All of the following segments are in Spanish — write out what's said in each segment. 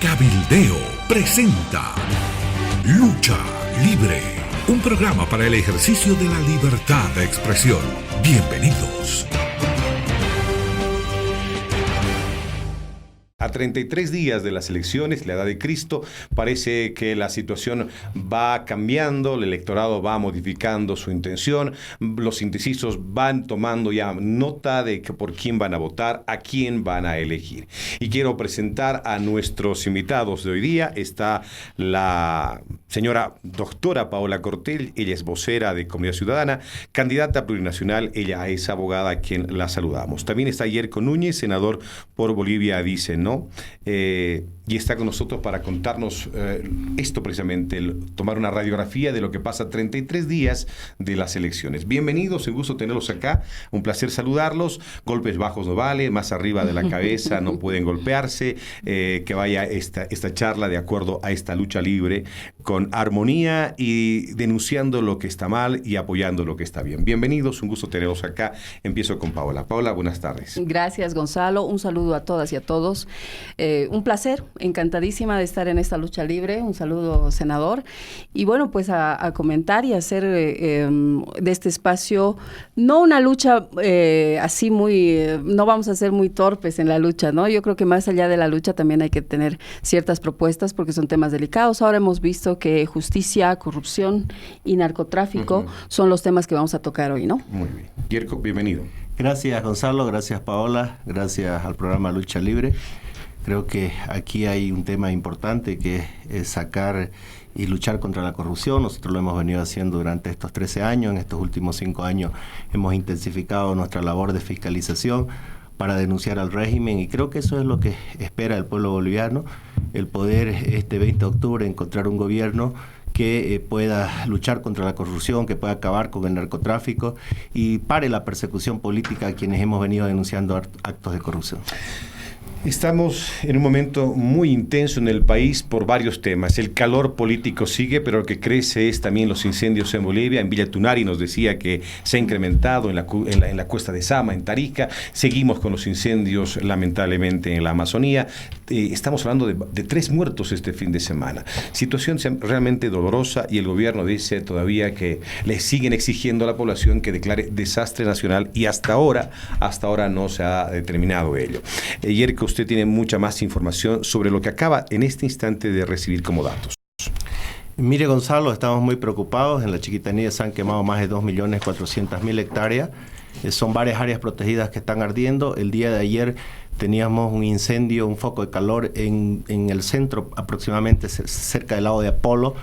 Cabildeo presenta Lucha Libre, un programa para el ejercicio de la libertad de expresión. Bienvenidos. A 33 días de las elecciones, la edad de Cristo, parece que la situación va cambiando, el electorado va modificando su intención, los indecisos van tomando ya nota de que por quién van a votar, a quién van a elegir. Y quiero presentar a nuestros invitados de hoy día. Está la señora doctora Paola Cortell, ella es vocera de Comunidad Ciudadana, candidata plurinacional, ella es abogada a quien la saludamos. También está Yerko Núñez, senador por Bolivia, dice no. Y está con nosotros para contarnos esto precisamente, tomar una radiografía de lo que pasa 33 días de las elecciones. Bienvenidos, un gusto tenerlos acá, un placer saludarlos. Golpes bajos no vale, más arriba de la cabeza no pueden golpearse, que vaya esta charla de acuerdo a esta lucha libre, con armonía y denunciando lo que está mal y apoyando lo que está bien. Bienvenidos, un gusto tenerlos acá. Empiezo con Paola. Paola, buenas tardes. Gracias, Gonzalo. Un saludo a todas y a todos. Un placer, encantadísima de estar en esta lucha libre. Un saludo, senador. Y bueno, pues a comentar y hacer de este espacio, no una lucha así muy, no vamos a ser muy torpes en la lucha, ¿no? Yo creo que más allá de la lucha también hay que tener ciertas propuestas porque son temas delicados. Ahora hemos visto que justicia, corrupción y narcotráfico son los temas que vamos a tocar hoy, ¿no? Muy bien. Yerko, bienvenido. Gracias, Gonzalo. Gracias, Paola. Gracias al programa Lucha Libre. Creo que aquí hay un tema importante que es sacar y luchar contra la corrupción. Nosotros lo hemos venido haciendo durante estos 13 años. En estos últimos 5 años hemos intensificado nuestra labor de fiscalización para denunciar al régimen, y creo que eso es lo que espera el pueblo boliviano, el poder este 20 de octubre encontrar un gobierno que pueda luchar contra la corrupción, que pueda acabar con el narcotráfico y pare la persecución política a quienes hemos venido denunciando actos de corrupción. Estamos en un momento muy intenso en el país por varios temas. El calor político sigue, pero lo que crece es también los incendios en Bolivia. En Villa Tunari nos decía que se ha incrementado en la cuesta de Sama, en Tarija. Seguimos con los incendios, lamentablemente, en la Amazonía. Estamos hablando de 3 muertos este fin de semana. Situación realmente dolorosa, y el gobierno dice todavía que le siguen exigiendo a la población que declare desastre nacional, y hasta ahora no se ha determinado ello. Yerko, usted tiene mucha más información sobre lo que acaba en este instante de recibir como datos. Mire, Gonzalo, estamos muy preocupados. En la Chiquitanía se han quemado más de 2.400.000 hectáreas. Son varias áreas protegidas que están ardiendo. El día de ayer teníamos un incendio, un foco de calor en el centro, aproximadamente cerca del lago de Apolo.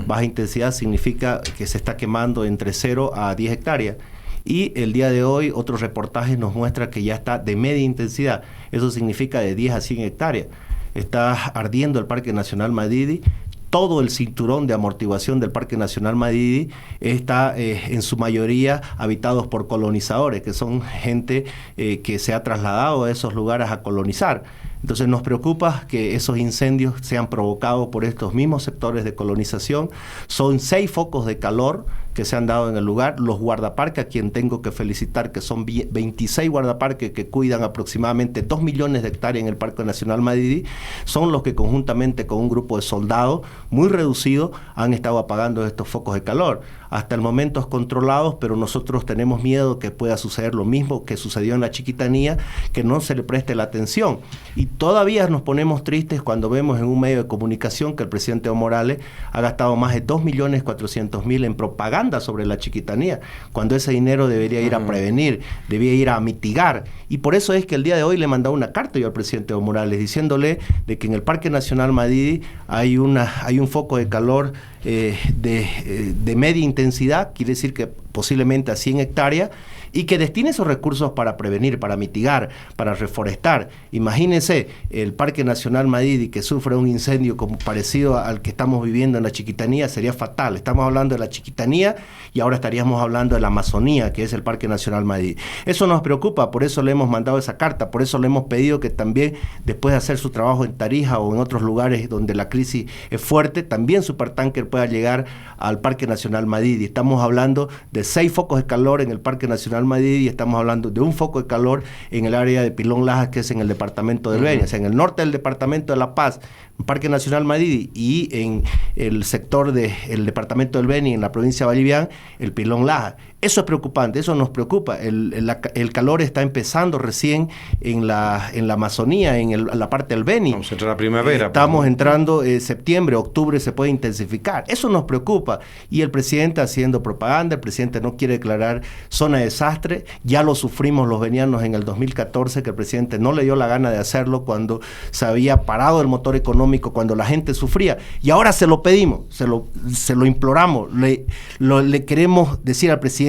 Baja intensidad significa que se está quemando entre 0 a 10 hectáreas. Y el día de hoy otros reportajes nos muestran que ya está de media intensidad. Eso significa de 10 a 100 hectáreas. Está ardiendo el Parque Nacional Madidi. Todo el cinturón de amortiguación del Parque Nacional Madidi está en su mayoría habitados por colonizadores, que son gente que se ha trasladado a esos lugares a colonizar. Entonces nos preocupa que esos incendios sean provocados por estos mismos sectores de colonización. Son 6 focos de calor que se han dado en el lugar. Los guardaparques, a quien tengo que felicitar, que son 26 guardaparques que cuidan aproximadamente 2 millones de hectáreas en el Parque Nacional Madidi, son los que conjuntamente con un grupo de soldados muy reducido han estado apagando estos focos de calor. Hasta el momento es controlados, pero nosotros tenemos miedo que pueda suceder lo mismo que sucedió en la Chiquitanía, que no se le preste la atención. Y todavía nos ponemos tristes cuando vemos en un medio de comunicación que el presidente Evo Morales ha gastado más de 2.400.000 en propaganda sobre la Chiquitanía, cuando ese dinero debería ir a prevenir, debía ir a mitigar. Y por eso es que el día de hoy le he mandado una carta yo al presidente Evo Morales diciéndole de que en el Parque Nacional Madidi hay un foco de calor de media intensidad, quiere decir que posiblemente a 100 hectáreas, y que destine esos recursos para prevenir, para mitigar, para reforestar. Imagínense el Parque Nacional Madidi que sufre un incendio como parecido al que estamos viviendo en la Chiquitanía, sería fatal. Estamos hablando de la Chiquitanía y ahora estaríamos hablando de la Amazonía, que es el Parque Nacional Madidi. Eso nos preocupa, por eso le hemos mandado esa carta, por eso le hemos pedido que también, después de hacer su trabajo en Tarija o en otros lugares donde la crisis es fuerte, también Supertanker pueda llegar al Parque Nacional Madidi. Estamos hablando de 6 focos de calor en el Parque Nacional Nacional Madrid, y estamos hablando de un foco de calor en el área de Pilón Lajas, que es en el departamento del Beni, o sea, en el norte del departamento de La Paz, Parque Nacional Madrid, y en el sector del departamento del Beni, en la provincia de Vallivian, el Pilón Lajas. Eso es preocupante, eso nos preocupa. El calor está empezando recién en la Amazonía, en la parte del Beni. Vamos a entrar a primavera. Estamos entrando septiembre, octubre se puede intensificar. Eso nos preocupa. Y el presidente haciendo propaganda, el presidente no quiere declarar zona de desastre. Ya lo sufrimos los benianos en el 2014, que el presidente no le dio la gana de hacerlo cuando se había parado el motor económico, cuando la gente sufría. Y ahora se lo pedimos, se lo imploramos, le queremos decir al presidente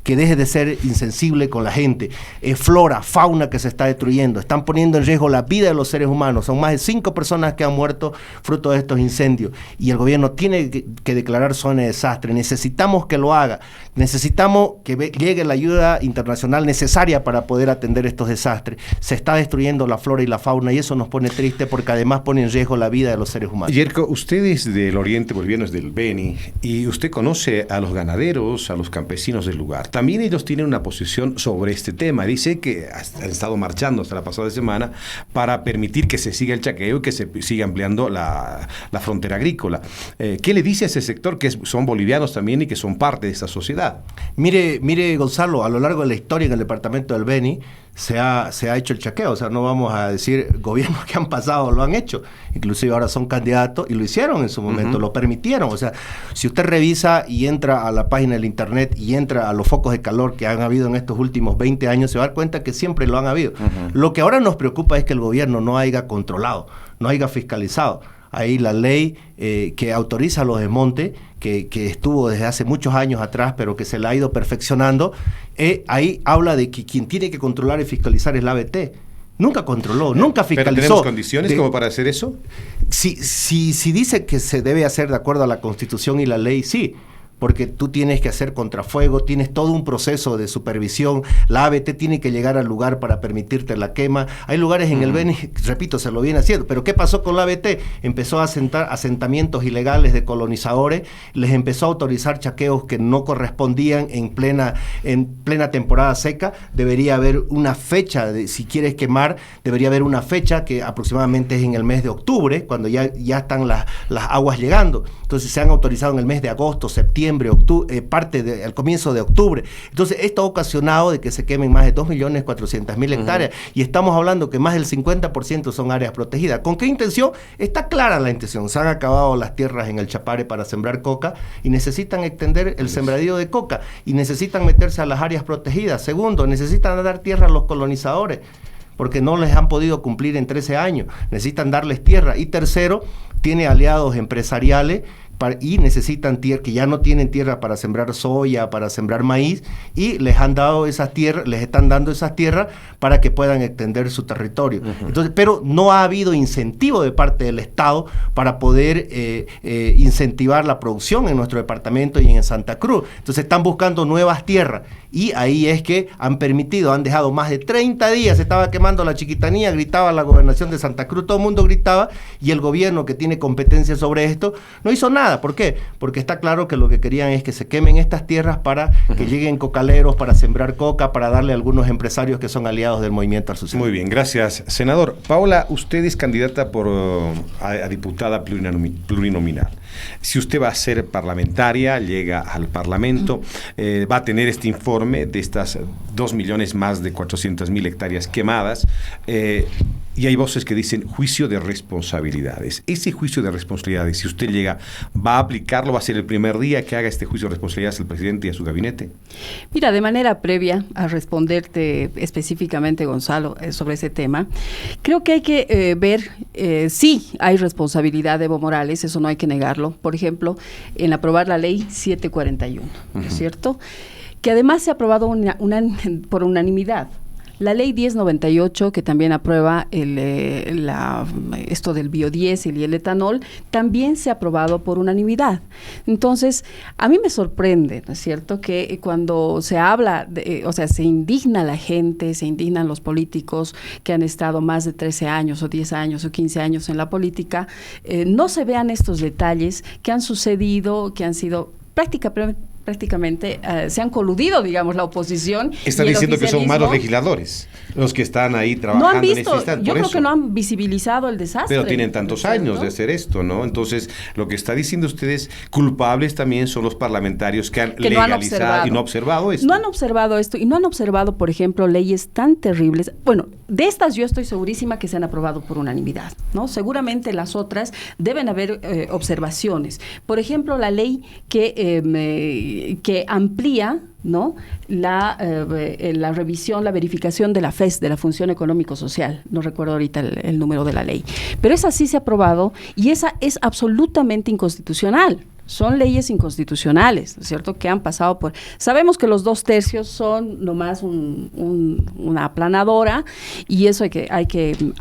que deje de ser insensible con la gente. Flora, fauna que se está destruyendo, están poniendo en riesgo la vida de los seres humanos. Son más de 5 personas que han muerto fruto de estos incendios, y el gobierno tiene que declarar zona de desastre. Necesitamos que lo haga, necesitamos que llegue la ayuda internacional necesaria para poder atender estos desastres. Se está destruyendo la flora y la fauna, y eso nos pone triste, porque además pone en riesgo la vida de los seres humanos. Yerko, usted es del oriente boliviano, es del Beni, y usted conoce a los ganaderos, a los campesinos del lugar. También ellos tienen una posición sobre este tema. Dice que han estado marchando hasta la pasada semana para permitir que se siga el chaqueo y que se siga ampliando la frontera agrícola. ¿Qué le dice a ese sector, que son bolivianos también y que son parte de esta sociedad? Mire, Gonzalo, a lo largo de la historia en el departamento del Beni se ha hecho el chaqueo. O sea, no vamos a decir gobiernos que han pasado lo han hecho, inclusive ahora son candidatos y lo hicieron en su momento, lo permitieron. O sea, si usted revisa y entra a la página del internet y entra a los focos de calor que han habido en estos últimos 20 años, se va a dar cuenta que siempre lo han habido. Lo que ahora nos preocupa es que el gobierno no haya controlado, no haya fiscalizado. Ahí la ley que autoriza los desmontes, que estuvo desde hace muchos años atrás, pero que se la ha ido perfeccionando, ahí habla de que quien tiene que controlar y fiscalizar es la ABT. Nunca controló, nunca fiscalizó. ¿Pero tenemos condiciones como para hacer eso? Si dice que se debe hacer de acuerdo a la Constitución y la ley, sí. Porque tú tienes que hacer contrafuego, tienes todo un proceso de supervisión, la ABT tiene que llegar al lugar para permitirte la quema. Hay lugares en el Beni, repito, se lo viene haciendo, pero ¿qué pasó con la ABT? Empezó a asentar asentamientos ilegales de colonizadores, les empezó a autorizar chaqueos que no correspondían en plena temporada seca. Debería haber una fecha, si quieres quemar, debería haber una fecha que aproximadamente es en el mes de octubre, cuando ya están las aguas llegando. Entonces se han autorizado en el mes de agosto, septiembre, octubre, al comienzo de octubre. Entonces esto ha ocasionado de que se quemen más de 2.400.000 hectáreas, y estamos hablando que más del 50% son áreas protegidas. ¿Con qué intención? Está clara la intención. Se han acabado las tierras en el Chapare para sembrar coca y necesitan extender el sembradío de coca y necesitan meterse a las áreas protegidas. Segundo, necesitan dar tierra a los colonizadores porque no les han podido cumplir en 13 años. Necesitan darles tierra. Y tercero, tiene aliados empresariales y necesitan tierra, que ya no tienen tierra para sembrar soya, para sembrar maíz, y les han dado esas tierras, les están dando esas tierras para que puedan extender su territorio. Entonces, pero no ha habido incentivo de parte del Estado para poder incentivar la producción en nuestro departamento y en Santa Cruz. Entonces están buscando nuevas tierras, y ahí es que han dejado más de 30 días, se estaba quemando la Chiquitanía, gritaba la gobernación de Santa Cruz, todo el mundo gritaba, y el gobierno, que tiene competencia sobre esto, no hizo nada. ¿Por qué? Porque está claro que lo que querían es que se quemen estas tierras para que lleguen cocaleros, para sembrar coca, para darle a algunos empresarios que son aliados del movimiento al socialismo. Muy bien, gracias, senador. Paola, usted es candidata a diputada plurinominal. Si usted va a ser parlamentaria, llega al Parlamento, va a tener este informe de estas 2 millones más de 400.000 hectáreas quemadas, y hay voces que dicen juicio de responsabilidades. Ese juicio de responsabilidades, si usted llega, ¿va a aplicarlo? ¿Va a ser el primer día que haga este juicio de responsabilidades al presidente y a su gabinete? Mira, de manera previa a responderte específicamente, Gonzalo, sobre ese tema, creo que hay que ver, sí hay responsabilidad de Evo Morales, eso no hay que negarlo. Por ejemplo, en aprobar la ley 741, ¿no es cierto? Que además se ha aprobado por unanimidad. La ley 1098, que también aprueba esto del biodiesel y el etanol, también se ha aprobado por unanimidad. Entonces, a mí me sorprende, ¿no es cierto?, que cuando se habla, se indigna la gente, se indignan los políticos que han estado más de 13 años o 10 años o 15 años en la política, prácticamente se han coludido, digamos, la oposición. Está diciendo que son malos legisladores los que están ahí trabajando no han visto, en este instante. yo creo que no han visibilizado el desastre. Pero tienen tantos años de hacer esto, ¿no? Entonces, lo que está diciendo ustedes, culpables también son los parlamentarios que han legalizado y no observado esto. No han observado esto y no han observado, por ejemplo, leyes tan terribles. Bueno, de estas yo estoy segurísima que se han aprobado por unanimidad, ¿no? Seguramente las otras deben haber observaciones. Por ejemplo, la ley que amplía, ¿no?, la revisión, la verificación de la FES, de la Función Económico-Social. No recuerdo ahorita el número de la ley. Pero esa sí se ha aprobado y esa es absolutamente inconstitucional. Son leyes inconstitucionales, ¿no es cierto?, que han pasado por... Sabemos que los 2/3 son nomás una aplanadora y eso hay que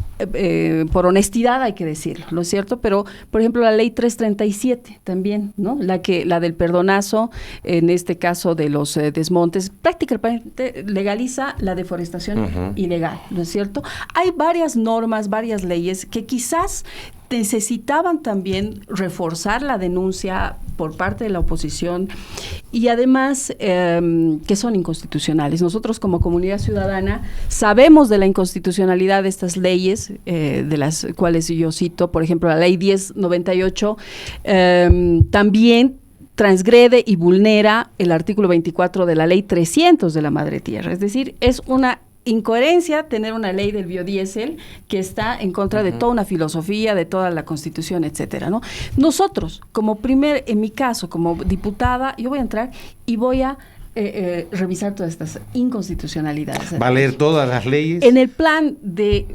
por honestidad hay que decirlo, ¿no es cierto? Pero, por ejemplo, la ley 337 también, ¿no? La del perdonazo, en este caso de los desmontes, prácticamente legaliza la deforestación ilegal, ¿no es cierto? Hay varias normas, varias leyes que quizás necesitaban también reforzar la denuncia por parte de la oposición y además que son inconstitucionales. Nosotros como comunidad ciudadana sabemos de la inconstitucionalidad de estas leyes, de las cuales yo cito, por ejemplo, la ley 1098, también transgrede y vulnera el artículo 24 de la ley 300 de la Madre Tierra. Es decir, es una incoherencia tener una ley del biodiesel que está en contra de toda una filosofía, de toda la Constitución, etcétera, ¿no? Nosotros, en mi caso, como diputada, yo voy a entrar y voy a revisar todas estas inconstitucionalidades. ¿Va a leer todas las leyes? En el plan de...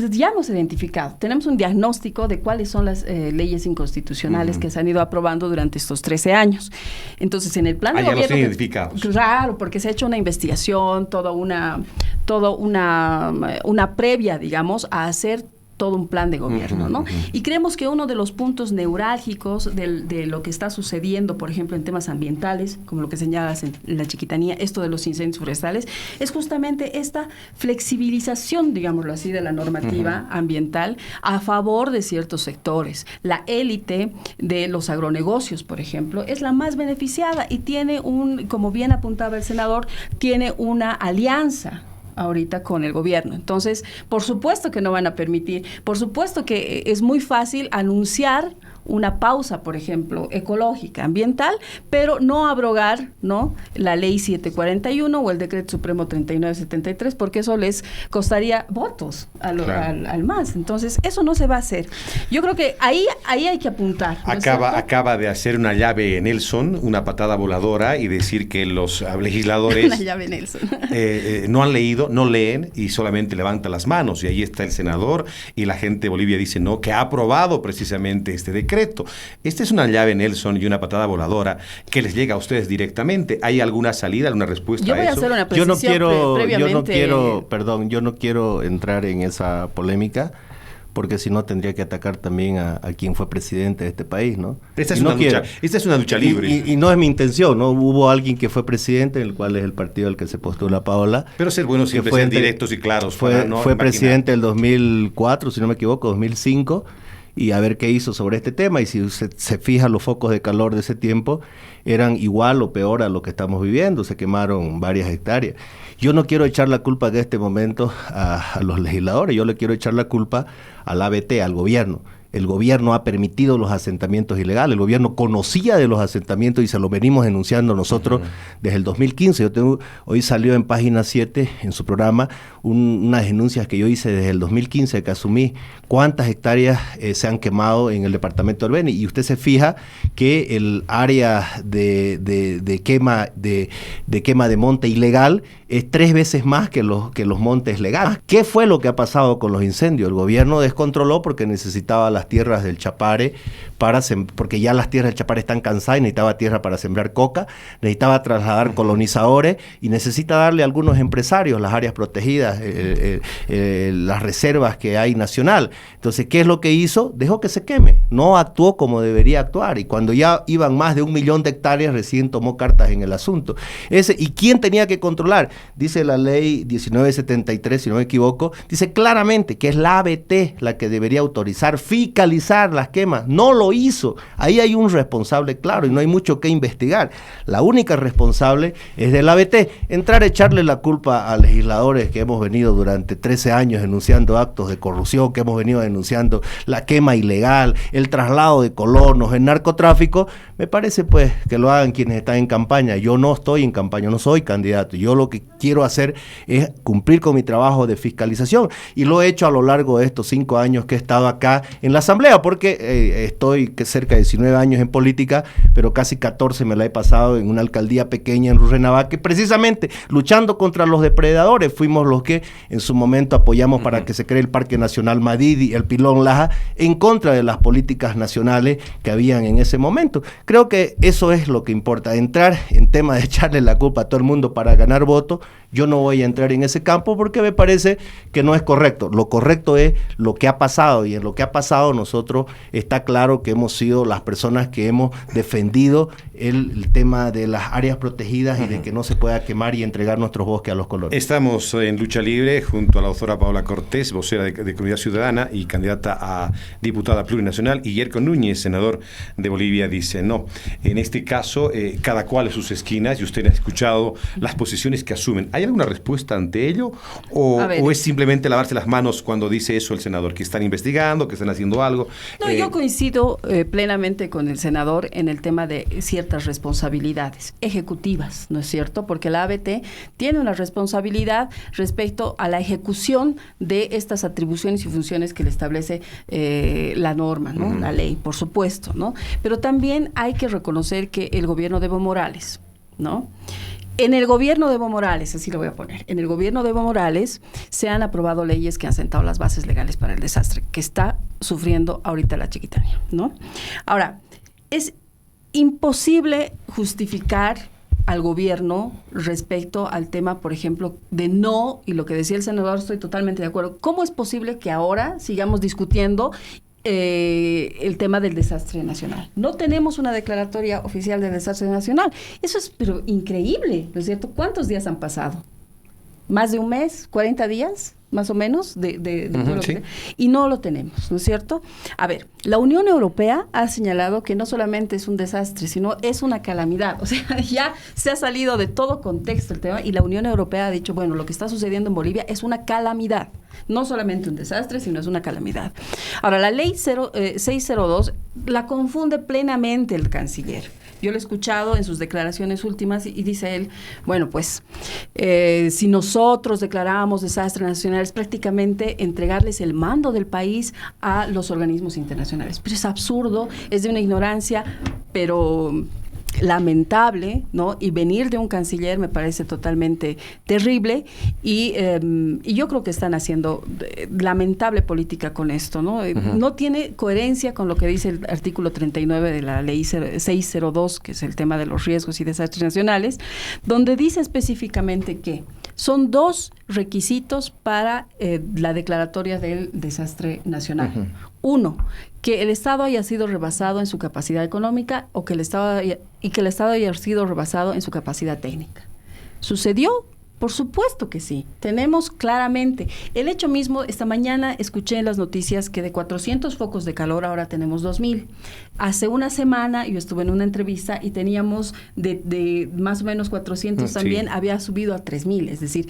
ya hemos identificado, tenemos un diagnóstico de cuáles son las leyes inconstitucionales que se han ido aprobando durante estos 13 años. Entonces, en el plan de gobierno... Ya los identificados. Claro, porque se ha hecho una investigación, toda una previa, digamos, a hacer todo un plan de gobierno, ¿no? Y creemos que uno de los puntos neurálgicos de lo que está sucediendo, por ejemplo, en temas ambientales, como lo que señalas en la Chiquitanía, esto de los incendios forestales, es justamente esta flexibilización, digámoslo así, de la normativa ambiental a favor de ciertos sectores. La élite de los agronegocios, por ejemplo, es la más beneficiada y tiene como bien apuntaba el senador, tiene una alianza ahorita con el gobierno. Entonces, por supuesto que no van a permitir, por supuesto que es muy fácil anunciar una pausa, por ejemplo, ecológica, ambiental, pero no abrogar, ¿no?, la ley 741 o el decreto supremo 3973, porque eso les costaría votos al MAS. Entonces, eso no se va a hacer. Yo creo que ahí hay que apuntar, ¿no acaba de hacer una llave Nelson, una patada voladora, y decir que los legisladores una llave Nelson. No han leído, no leen y solamente levantan las manos. Y ahí está el senador y la gente de Bolivia dice no, que ha aprobado precisamente este decreto. Esta es una llave Nelson y una patada voladora que les llega a ustedes directamente. ¿Hay alguna salida, alguna respuesta a eso? Yo voy a hacer una precisión yo no quiero entrar en esa polémica, porque si no tendría que atacar también a quien fue presidente de este país, ¿no? Esta es una lucha libre. Y no es mi intención, ¿no? Hubo alguien que fue presidente, el cual es el partido al que se postula Paola. Pero ser bueno siempre ser directos y claros. Fue presidente del 2004, si no me equivoco, 2005, y a ver qué hizo sobre este tema. Y si usted se fija, los focos de calor de ese tiempo eran igual o peor a lo que estamos viviendo. Se quemaron varias hectáreas. Yo no quiero echar la culpa en este momento a los legisladores, yo le quiero echar la culpa al ABT, al gobierno. El gobierno ha permitido los asentamientos ilegales, el gobierno conocía de los asentamientos y se lo venimos denunciando nosotros desde el 2015. Hoy salió en Página 7, en su programa, unas denuncias que yo hice desde el 2015, que asumí cuántas hectáreas se han quemado en el departamento del Beni. Y usted se fija que el área de quema de monte ilegal es 3 veces más que los montes legales. ¿Qué fue lo que ha pasado con los incendios? El gobierno descontroló porque necesitaba las tierras del Chapare porque ya las tierras del Chapare están cansadas y necesitaba tierra para sembrar coca, necesitaba trasladar colonizadores y necesita darle a algunos empresarios las áreas protegidas las reservas que hay nacional. Entonces, ¿qué es lo que hizo? Dejó que se queme, no actuó como debería actuar, y cuando ya iban más de 1 millón de hectáreas, recién tomó cartas en el asunto. ¿Y quién tenía que controlar? Dice la ley 1973, si no me equivoco, dice claramente que es la ABT la que debería autorizar, fiscalizar las quemas. No lo hizo. Ahí hay un responsable claro y no hay mucho que investigar. La única responsable es del ABT. Entrar a echarle la culpa a legisladores que hemos venido durante 13 años denunciando actos de corrupción, que hemos venido denunciando la quema ilegal, el traslado de colonos, el narcotráfico, me parece pues que lo hagan quienes están en campaña. Yo no estoy en campaña, no soy candidato. Yo lo que quiero hacer es cumplir con mi trabajo de fiscalización, y lo he hecho a lo largo de estos 5 años que he estado acá en la Asamblea, porque estoy cerca de 19 años en política, pero casi 14 me la he pasado en una alcaldía pequeña en Rurrenabaque, que precisamente luchando contra los depredadores. Fuimos los que en su momento apoyamos para que se cree el Parque Nacional Madidi, el Pilón Laja, en contra de las políticas nacionales que habían en ese momento. Creo que eso es lo que importa. Entrar en tema de echarle la culpa a todo el mundo para ganar votos, yo no voy a entrar en ese campo porque me parece que no es correcto. Lo correcto es lo que ha pasado, y en lo que ha pasado nosotros está claro que hemos sido las personas que hemos defendido el tema de las áreas protegidas y de que no se pueda quemar y entregar nuestros bosques a los colonos. Estamos en Lucha Libre junto a la doctora Paola Cortés, vocera de Comunidad Ciudadana y candidata a diputada plurinacional, y Yerko Núñez, senador de Bolivia, dice no. En este caso, cada cual en sus esquinas, y usted ha escuchado las posiciones que asumen. ¿Hay alguna respuesta ante ello? ¿O es simplemente lavarse las manos cuando dice eso el senador? Que están investigando, que están haciendo algo. No, yo coincido plenamente con el senador en el tema de ciertas responsabilidades ejecutivas, ¿no es cierto? Porque la ABT tiene una responsabilidad respecto a la ejecución de estas atribuciones y funciones que le establece la norma, ¿no? La ley, por supuesto, ¿no? Pero también hay que reconocer que el gobierno de Evo Morales, ¿no? En el gobierno de Evo Morales, así lo voy a poner, en el gobierno de Evo Morales se han aprobado leyes que han sentado las bases legales para el desastre que está sufriendo ahorita la Chiquitania, ¿no? Ahora, es imposible justificar al gobierno respecto al tema, por ejemplo, de no, y lo que decía el senador, estoy totalmente de acuerdo. ¿Cómo es posible que ahora sigamos discutiendo el tema del desastre nacional? No tenemos una declaratoria oficial de desastre nacional. Eso es pero increíble, ¿no es cierto? ¿Cuántos días han pasado? ¿Más de un mes? ¿40 días? Más o menos, todo lo que, y no lo tenemos, ¿no es cierto? A ver, la Unión Europea ha señalado que no solamente es un desastre, sino es una calamidad. O sea, ya se ha salido de todo contexto el tema, y la Unión Europea ha dicho, bueno, lo que está sucediendo en Bolivia es una calamidad. No solamente un desastre, sino es una calamidad. Ahora, la ley 602 la confunde plenamente el canciller. Yo lo he escuchado en sus declaraciones últimas y dice él, bueno, pues si nosotros declaramos desastre nacional es prácticamente entregarles el mando del país a los organismos internacionales. Pero es absurdo, es de una ignorancia, pero lamentable, ¿no? Y venir de un canciller me parece totalmente terrible, y yo creo que están haciendo lamentable política con esto, ¿no? No tiene coherencia con lo que dice el artículo 39 de la ley 602, que es el tema de los riesgos y desastres nacionales, donde dice específicamente que son 2 requisitos para la declaratoria del desastre nacional. 1, que el Estado haya sido rebasado en su capacidad económica, o que el Estado haya sido rebasado en su capacidad técnica. ¿Sucedió? Por supuesto que sí. Tenemos claramente. El hecho mismo, esta mañana escuché en las noticias que de 400 focos de calor ahora tenemos 2,000. Hace una semana yo estuve en una entrevista y teníamos de más o menos 400 también, había subido a 3,000. Es decir,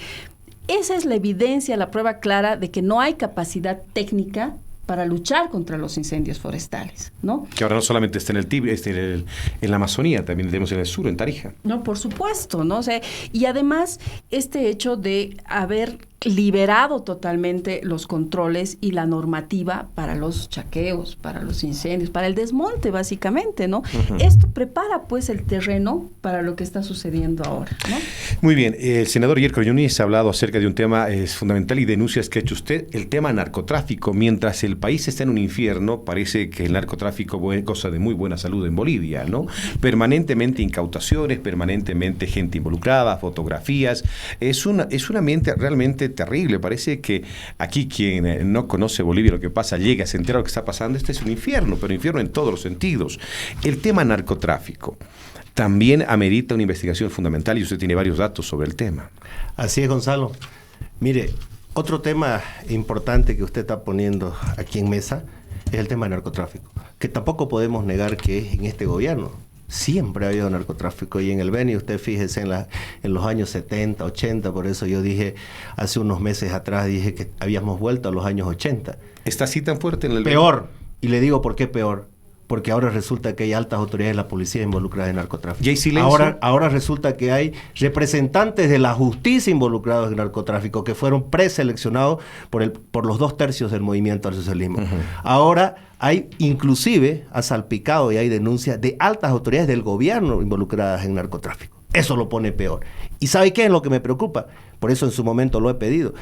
esa es la evidencia, la prueba clara de que no hay capacidad técnica para luchar contra los incendios forestales, ¿no? Que ahora no solamente está en el Tíbet, en la Amazonía, también tenemos en el sur, en Tarija. No, por supuesto, ¿no? O sea, y además, este hecho de haber liberado totalmente los controles y la normativa para los chaqueos, para los incendios, para el desmonte, básicamente, ¿no? Esto prepara, pues, el terreno para lo que está sucediendo ahora, ¿no? Muy bien. El senador Yerko Núñez ha hablado acerca de un tema fundamental y denuncias que ha hecho usted, el tema narcotráfico. Mientras el país está en un infierno, parece que el narcotráfico es cosa de muy buena salud en Bolivia, ¿no? Permanentemente incautaciones, permanentemente gente involucrada, fotografías. Es un ambiente realmente terrible. Parece que aquí quien no conoce Bolivia, lo que pasa, llega, se entera de lo que está pasando. Este es un infierno, pero infierno en todos los sentidos. El tema narcotráfico también amerita una investigación fundamental y usted tiene varios datos sobre el tema. Así es, Gonzalo. Mire, otro tema importante que usted está poniendo aquí en mesa es el tema del narcotráfico, que tampoco podemos negar que en este gobierno siempre ha habido narcotráfico, y en el Beni, usted fíjese en los años 70, 80, por eso yo dije hace unos meses atrás, dije que habíamos vuelto a los años 80. ¿Está así tan fuerte en el Beni? Peor, y le digo por qué peor. Porque ahora resulta que hay altas autoridades de la policía involucradas en narcotráfico. ¿Y hay silencio? Ahora resulta que hay representantes de la justicia involucrados en narcotráfico que fueron preseleccionados por los 2/3 del movimiento al socialismo. Ahora hay, inclusive, ha salpicado y hay denuncias de altas autoridades del gobierno involucradas en narcotráfico. Eso lo pone peor. ¿Y sabe qué es lo que me preocupa? Por eso en su momento lo he pedido.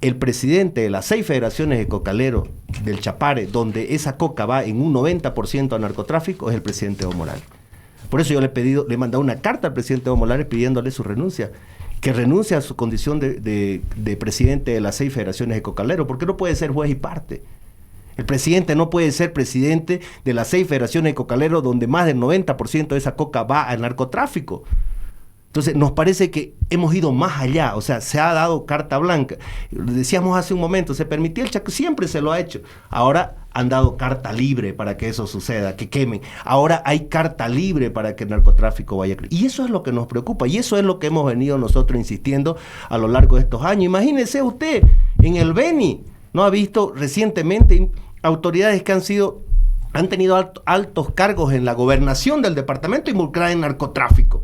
El presidente de las 6 federaciones de cocaleros del Chapare, donde esa coca va en un 90% a narcotráfico, es el presidente Evo Morales. Por eso yo le he mandado una carta al presidente Evo Morales pidiéndole su renuncia, que renuncie a su condición de presidente de las 6 federaciones de cocaleros, porque no puede ser juez y parte. El presidente no puede ser presidente de las 6 federaciones de cocaleros, donde más del 90% de esa coca va al narcotráfico. Entonces, nos parece que hemos ido más allá, o sea, se ha dado carta blanca. Decíamos hace un momento, se permitía el chaco, siempre se lo ha hecho. Ahora han dado carta libre para que eso suceda, que quemen. Ahora hay carta libre para que el narcotráfico vaya a crecer. Y eso es lo que nos preocupa, y eso es lo que hemos venido nosotros insistiendo a lo largo de estos años. Imagínese usted, en el Beni, ¿no ha visto recientemente autoridades que han tenido altos cargos en la gobernación del departamento involucradas en narcotráfico?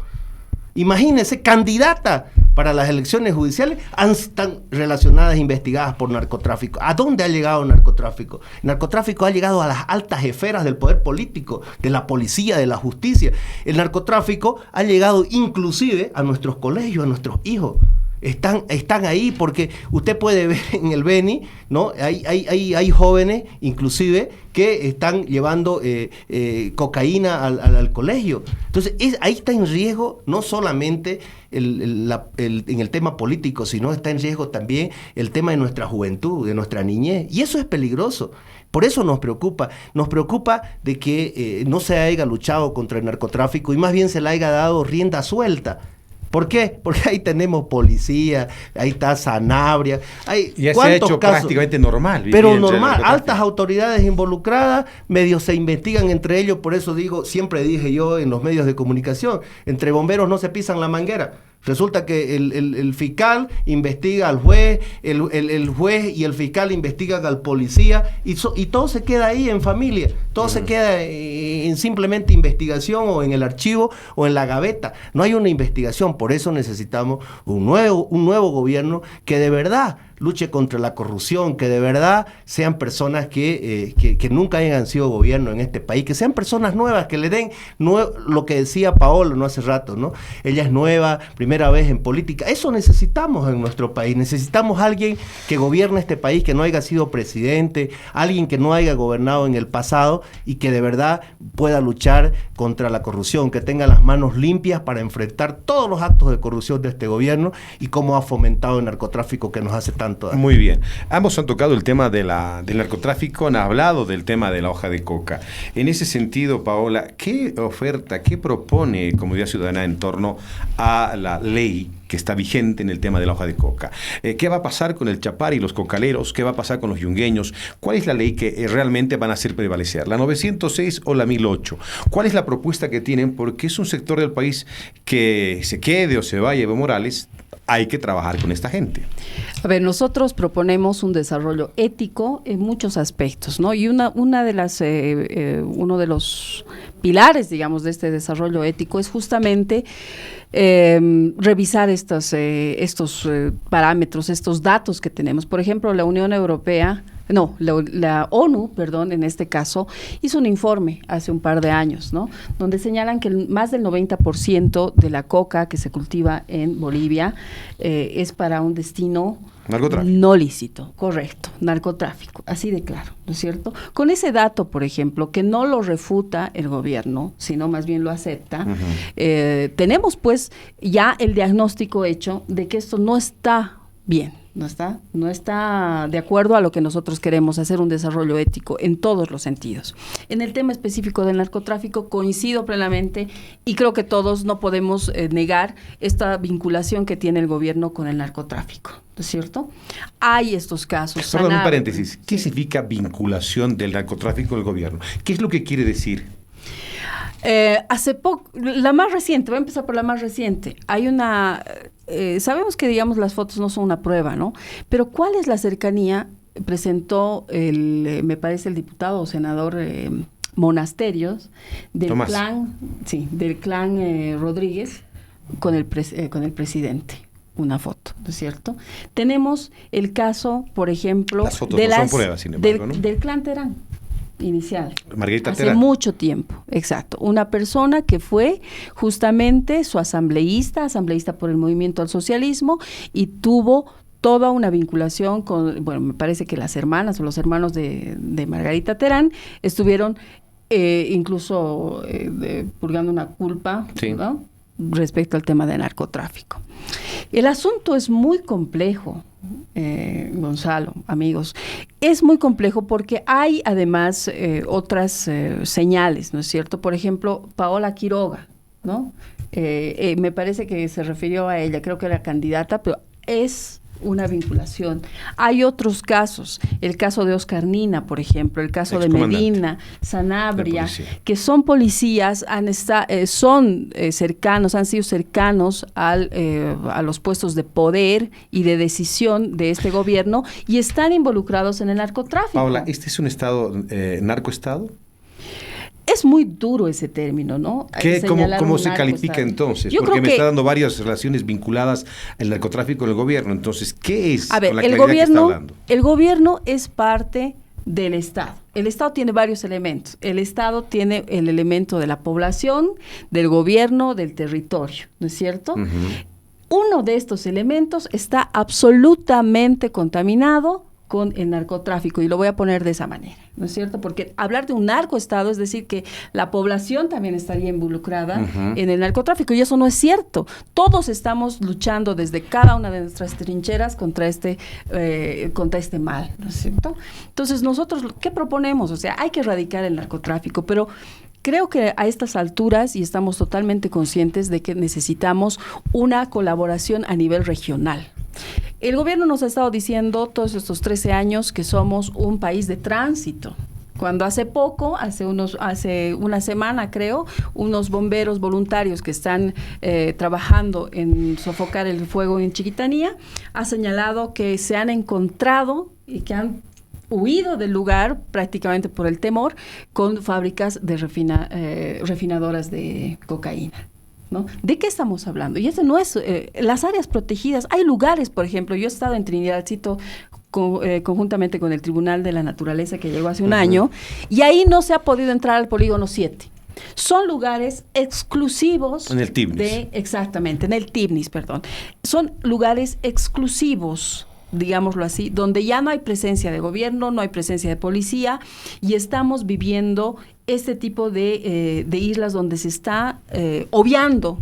Imagínense, candidata para las elecciones judiciales están relacionadas, investigadas por narcotráfico. ¿A dónde ha llegado el narcotráfico? El narcotráfico ha llegado a las altas esferas del poder político, de la policía, de la justicia. El narcotráfico ha llegado inclusive a nuestros colegios, a nuestros hijos. Están ahí porque usted puede ver en el Beni, ¿no? Hay jóvenes, inclusive, que están llevando cocaína al colegio. Entonces, ahí está en riesgo no solamente en el tema político, sino está en riesgo también el tema de nuestra juventud, de nuestra niñez. Y eso es peligroso. Por eso nos preocupa de que no se haya luchado contra el narcotráfico y más bien se le haya dado rienda suelta. ¿Por qué? Porque ahí tenemos policía, ahí está Sanabria. Ya se ha hecho prácticamente normal. Pero normal, altas autoridades involucradas, medios se investigan entre ellos, por eso siempre dije yo en los medios de comunicación, entre bomberos no se pisan la manguera. Resulta que el fiscal investiga al juez, el juez y el fiscal investigan al policía y todo se queda ahí en familia, todo se queda en simplemente investigación o en el archivo o en la gaveta. No hay una investigación, por eso necesitamos un nuevo gobierno que de verdad luche contra la corrupción, que de verdad sean personas que nunca hayan sido gobierno en este país, que sean personas nuevas, que le den lo que decía Paola no hace rato, ¿no? Ella es nueva, primera vez en política. Eso necesitamos en nuestro país. Necesitamos alguien que gobierne este país, que no haya sido presidente, alguien que no haya gobernado en el pasado y que de verdad pueda luchar contra la corrupción, que tenga las manos limpias para enfrentar todos los actos de corrupción de este gobierno y cómo ha fomentado el narcotráfico que nos hace tanto. Muy bien. Ambos han tocado el tema del narcotráfico, han hablado del tema de la hoja de coca. En ese sentido, Paola, ¿qué oferta, qué propone Comunidad Ciudadana en torno a la ley que está vigente en el tema de la hoja de coca? ¿Qué va a pasar con el Chapare y los cocaleros? ¿Qué va a pasar con los yungueños? ¿Cuál es la ley que realmente van a hacer prevalecer? ¿La 906 o la 1008? ¿Cuál es la propuesta que tienen? Porque es un sector del país que se quede o se vaya Evo Morales, hay que trabajar con esta gente. A ver, nosotros proponemos un desarrollo ético en muchos aspectos, ¿no? Y uno de los pilares, digamos, de este desarrollo ético es justamente revisar estos parámetros, estos datos que tenemos. Por ejemplo, la ONU, en este caso, hizo un informe hace un par de años, ¿no? Donde señalan que más del 90% de la coca que se cultiva en Bolivia es para un destino no lícito, correcto, narcotráfico, así de claro, ¿no es cierto? Con ese dato, por ejemplo, que no lo refuta el gobierno, sino más bien lo acepta, tenemos pues ya el diagnóstico hecho de que esto no está bien. no está de acuerdo a lo que nosotros queremos, hacer un desarrollo ético en todos los sentidos. En el tema específico del narcotráfico coincido plenamente y creo que todos no podemos negar esta vinculación que tiene el gobierno con el narcotráfico, ¿no es cierto? Hay estos casos. Perdón, un paréntesis. ¿Qué significa vinculación del narcotráfico con el gobierno? ¿Qué es lo que quiere decir? Hace poco, la más reciente, voy a empezar por la más reciente. Hay una, sabemos que digamos las fotos no son una prueba, ¿no? Pero ¿cuál es la cercanía? Presentó me parece el diputado o senador Monasterios del Tomás. clan Rodríguez con el presidente. Una foto, ¿no es cierto? Tenemos el caso, por ejemplo, las fotos no son pruebas, sin embargo, ¿no? del clan Terán inicial. Margarita hace Terán. mucho tiempo, exacto. Una persona que fue justamente su asambleísta por el movimiento al socialismo y tuvo toda una vinculación con, bueno, me parece que las hermanas o los hermanos de Margarita Terán estuvieron incluso purgando una culpa, sí, ¿no?, respecto al tema de narcotráfico. El asunto es muy complejo, Gonzalo, amigos. Es muy complejo porque hay además otras señales, ¿no es cierto? Por ejemplo, Paola Quiroga, ¿no? Me parece que se refirió a ella, creo que era candidata, pero es una vinculación. Hay otros casos, el caso de Oscar Nina, por ejemplo, el caso de Medina, Sanabria, que son policías, son cercanos, han sido cercanos a los puestos de poder y de decisión de este gobierno y están involucrados en el narcotráfico. Paola, ¿este es un estado, narcoestado? Es muy duro ese término, ¿no? ¿Cómo se califica entonces? Porque me está dando varias relaciones vinculadas al narcotráfico en el gobierno. Entonces, ¿qué es? A ver, con la claridad que está hablando? El gobierno es parte del Estado. El Estado tiene varios elementos. El Estado tiene el elemento de la población, del gobierno, del territorio, ¿no es cierto? Uh-huh. Uno de estos elementos está absolutamente contaminado con el narcotráfico, y lo voy a poner de esa manera, ¿no es cierto? Porque hablar de un narcoestado es decir que la población también estaría involucrada en el narcotráfico, y eso no es cierto. Todos estamos luchando desde cada una de nuestras trincheras contra este mal, ¿no es cierto? Entonces, nosotros, ¿qué proponemos? O sea, hay que erradicar el narcotráfico, pero creo que a estas alturas, y estamos totalmente conscientes de que necesitamos una colaboración a nivel regional. El gobierno nos ha estado diciendo todos estos 13 años que somos un país de tránsito. Cuando hace poco, hace una semana creo, unos bomberos voluntarios que están trabajando en sofocar el fuego en Chiquitanía, ha señalado que se han encontrado y que han huido del lugar prácticamente por el temor con fábricas de refinadoras de cocaína, ¿no? ¿De qué estamos hablando? Y eso no es las áreas protegidas. Hay lugares, por ejemplo, yo he estado en Trinidadcito conjuntamente con el Tribunal de la Naturaleza que llegó hace un año, y ahí no se ha podido entrar al polígono 7. Son lugares exclusivos. En el Tibnis. Exactamente, en el Tibnis, perdón. Son lugares exclusivos, digámoslo así, donde ya no hay presencia de gobierno, no hay presencia de policía, y estamos viviendo este tipo de islas donde se está obviando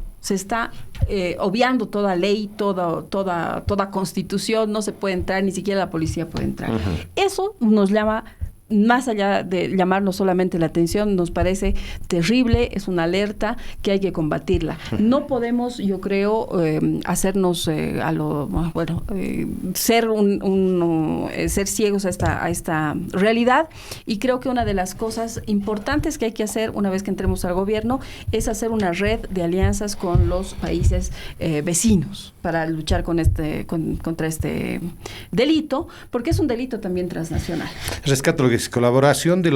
toda ley, toda constitución, no se puede entrar, ni siquiera la policía puede entrar. Eso nos llama, más allá de llamarnos solamente la atención, nos parece terrible, es una alerta que hay que combatirla. No podemos, yo creo, hacernos ser ciegos a esta realidad, y creo que una de las cosas importantes que hay que hacer una vez que entremos al gobierno es hacer una red de alianzas con los países vecinos para luchar contra este delito, porque es un delito también transnacional. Rescato lo que es colaboración de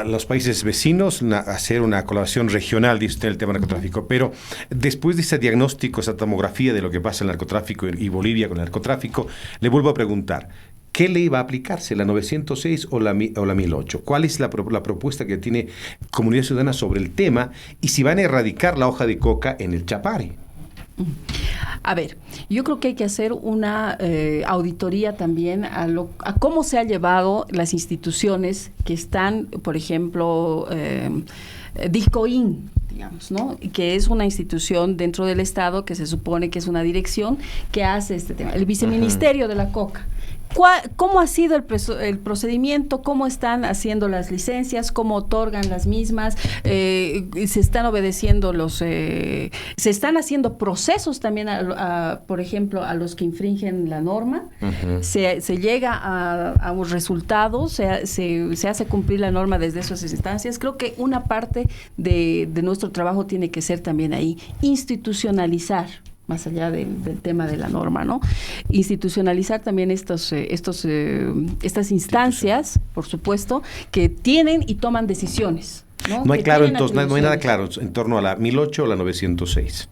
los países vecinos, hacer una colaboración regional, dice usted, el tema del narcotráfico. Pero después de ese diagnóstico, esa tomografía de lo que pasa en el narcotráfico y Bolivia con el narcotráfico, le vuelvo a preguntar, ¿qué ley va a aplicarse, la 906 o la 1008? ¿Cuál es la propuesta que tiene Comunidad Ciudadana sobre el tema? Y si van a erradicar la hoja de coca en el Chapare. A ver, yo creo que hay que hacer una auditoría también a cómo se han llevado las instituciones que están, por ejemplo, DICOIN, digamos, ¿no? Que es una institución dentro del Estado que se supone que es una dirección que hace este tema. El Viceministerio de la Coca. ¿Cómo ha sido el procedimiento? ¿Cómo están haciendo las licencias? ¿Cómo otorgan las mismas? ¿Se están obedeciendo se están haciendo procesos también, por ejemplo, a los que infringen la norma? Se llega a un resultado, se hace cumplir la norma desde esas instancias. Creo que una parte de nuestro trabajo tiene que ser también ahí, institucionalizar, más allá del tema de la norma, ¿no? Institucionalizar también estas instancias, por supuesto, que tienen y toman decisiones, ¿no? No hay que claro, tienen entonces, no hay nada atribuciones. claro en torno a la 1008 o la 906.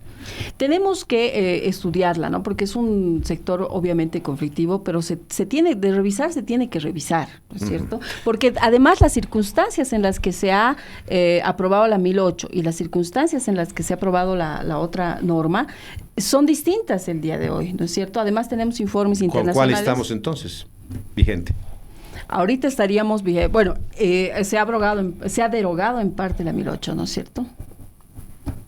Tenemos que estudiarla, ¿no? Porque es un sector obviamente conflictivo, pero se tiene que revisar, ¿no es cierto? Porque además las circunstancias en las que se ha aprobado la 1008 y las circunstancias en las que se ha aprobado la otra norma son distintas el día de hoy, ¿no es cierto? Además tenemos informes internacionales. ¿Con cuál estamos entonces vigente? Ahorita estaríamos, se ha derogado en parte la 1008, ¿no es cierto?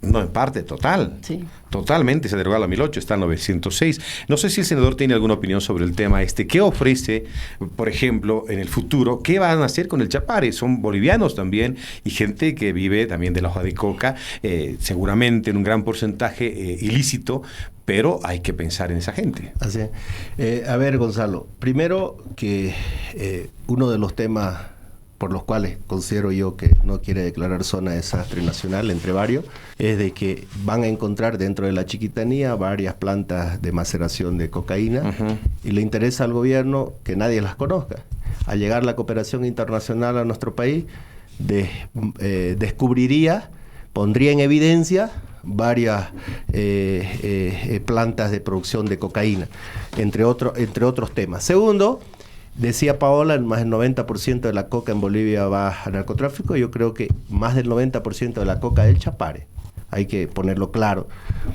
No, en parte, total. Sí. Totalmente se ha derogado la 1008, está en 906. No sé si el senador tiene alguna opinión sobre el tema este. ¿Qué ofrece, por ejemplo, en el futuro? ¿Qué van a hacer con el chapare? Son bolivianos también y gente que vive también de la hoja de coca, seguramente en un gran porcentaje ilícito, pero hay que pensar en esa gente. Así es. A ver, Gonzalo, primero que uno de los temas por los cuales considero yo que no quiere declarar zona de desastre nacional, entre varios, es de que van a encontrar dentro de la Chiquitanía varias plantas de maceración de cocaína y le interesa al gobierno que nadie las conozca. Al llegar la cooperación internacional a nuestro país, descubriría, pondría en evidencia varias plantas de producción de cocaína, entre otros temas. Segundo, decía Paola, más del 90% de la coca en Bolivia va a narcotráfico. Yo creo que más del 90% de la coca del chapare. Hay que ponerlo claro,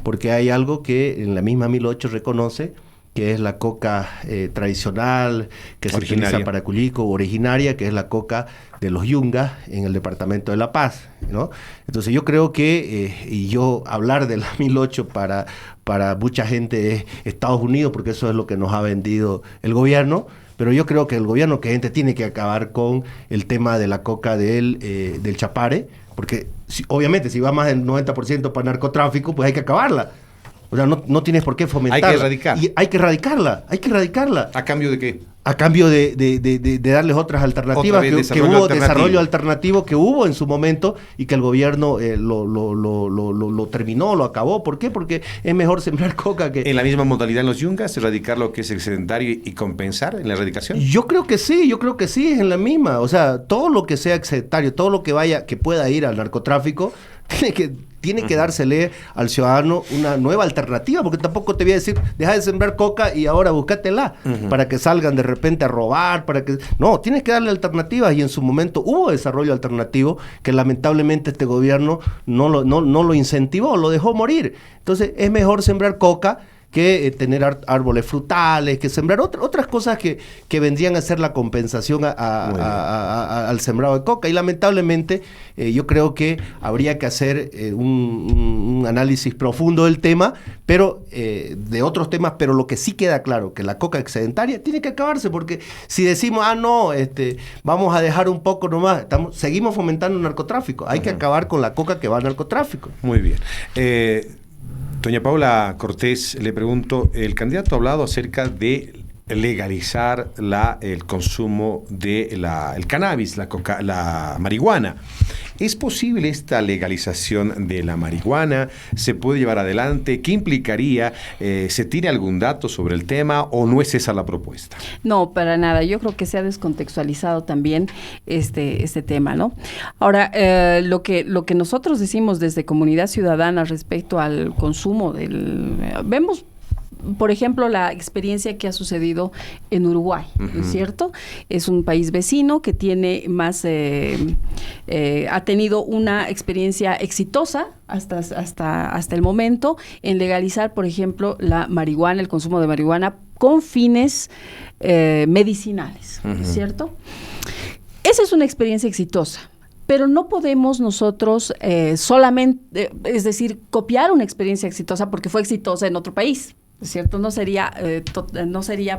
porque hay algo que en la misma 1008 reconoce, que es la coca tradicional, que se utiliza para Culico, originaria, que es la coca de los Yungas en el departamento de La Paz, ¿no? Entonces yo creo que, y yo hablar de la 1008 para mucha gente es Estados Unidos, porque eso es lo que nos ha vendido el gobierno, pero yo creo que el gobierno tiene que acabar con el tema de la coca del chapare, porque obviamente si va más del 90% para narcotráfico, pues hay que acabarla. O sea, no tienes por qué fomentarla. Hay que erradicar. Y hay que erradicarla. ¿A cambio de qué? A cambio de darles otras alternativas, que hubo desarrollo alternativo que hubo en su momento y que el gobierno lo terminó, lo acabó. ¿Por qué? Porque es mejor sembrar coca que... ¿En la misma modalidad en los Yungas, erradicar lo que es excedentario y compensar en la erradicación? Yo creo que sí, es en la misma. O sea, todo lo que sea excedentario, todo lo que pueda ir al narcotráfico, tiene que dársele al ciudadano una nueva alternativa, porque tampoco te voy a decir, deja de sembrar coca y ahora búscatela para que salgan de repente a robar, no, tienes que darle alternativas, y en su momento hubo desarrollo alternativo que lamentablemente este gobierno no lo incentivó, lo dejó morir. Entonces es mejor sembrar coca que tener árboles frutales, que sembrar otras cosas que vendrían a ser la compensación al sembrado de coca. Y lamentablemente yo creo que habría que hacer un análisis profundo del tema, pero de otros temas, pero lo que sí queda claro, que la coca excedentaria tiene que acabarse, porque si decimos, vamos a dejar un poco nomás, seguimos fomentando el narcotráfico. Hay que acabar con la coca que va al narcotráfico. Muy bien. Doña Paula Cortés, le pregunto, el candidato ha hablado acerca de legalizar el consumo del cannabis, la marihuana. ¿Es posible esta legalización de la marihuana? ¿Se puede llevar adelante? ¿Qué implicaría? ¿Se tiene algún dato sobre el tema o no es esa la propuesta? No, para nada. Yo creo que se ha descontextualizado también este tema, ¿no? Ahora, lo que nosotros decimos desde Comunidad Ciudadana respecto al consumo vemos, por ejemplo, la experiencia que ha sucedido en Uruguay, ¿no es cierto? Es un país vecino que tiene ha tenido una experiencia exitosa hasta el momento en legalizar, por ejemplo, la marihuana, el consumo de marihuana con fines medicinales, ¿no es cierto? Esa es una experiencia exitosa. pero no podemos nosotros solamente, es decir, copiar una experiencia exitosa porque fue exitosa en otro país. ¿Cierto? No sería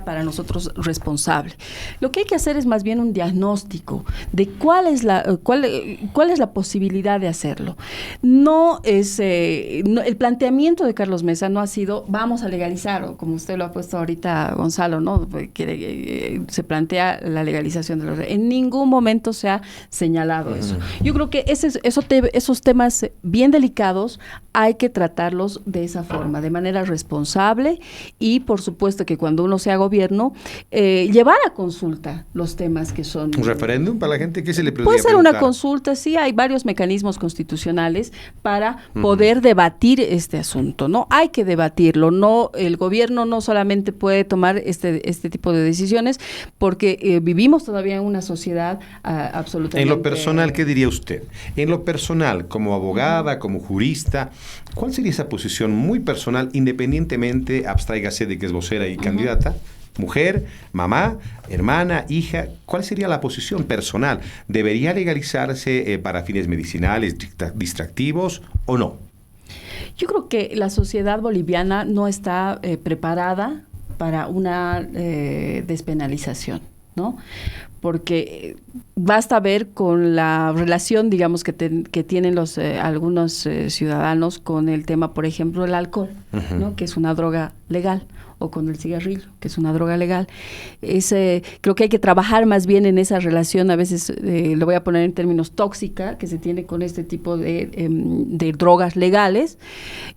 para nosotros responsable. Lo que hay que hacer es más bien un diagnóstico de cuál es la posibilidad de hacerlo. No es el planteamiento de Carlos Mesa no ha sido vamos a legalizar, o como usted lo ha puesto ahorita, Gonzalo, ¿no? Que se plantea la legalización de los... En ningún momento se ha señalado eso. Yo creo que esos temas bien delicados hay que tratarlos de esa forma, de manera responsable. Y por supuesto que cuando uno sea gobierno, llevar a consulta los temas que son... ¿Un referéndum para la gente? ¿Qué se le puede ser una consulta? Sí, hay varios mecanismos constitucionales para poder debatir este asunto, ¿no? Hay que debatirlo, no, el gobierno no solamente puede tomar este tipo de decisiones porque vivimos todavía en una sociedad absolutamente... En lo personal, ¿qué diría usted? En lo personal, como abogada, como jurista, ¿cuál sería esa posición muy personal, independientemente, abstráigase de que es vocera y candidata, mujer, mamá, hermana, hija? ¿Cuál sería la posición personal? ¿Debería legalizarse para fines medicinales, distractivos o no? Yo creo que la sociedad boliviana no está preparada para una despenalización, ¿no? Porque basta ver con la relación, digamos, que tienen algunos ciudadanos con el tema, por ejemplo, el alcohol, ¿no? Que es una droga legal, o con el cigarrillo, que es una droga legal. Creo que hay que trabajar más bien en esa relación, a veces lo voy a poner en términos tóxica, que se tiene con este tipo de drogas legales,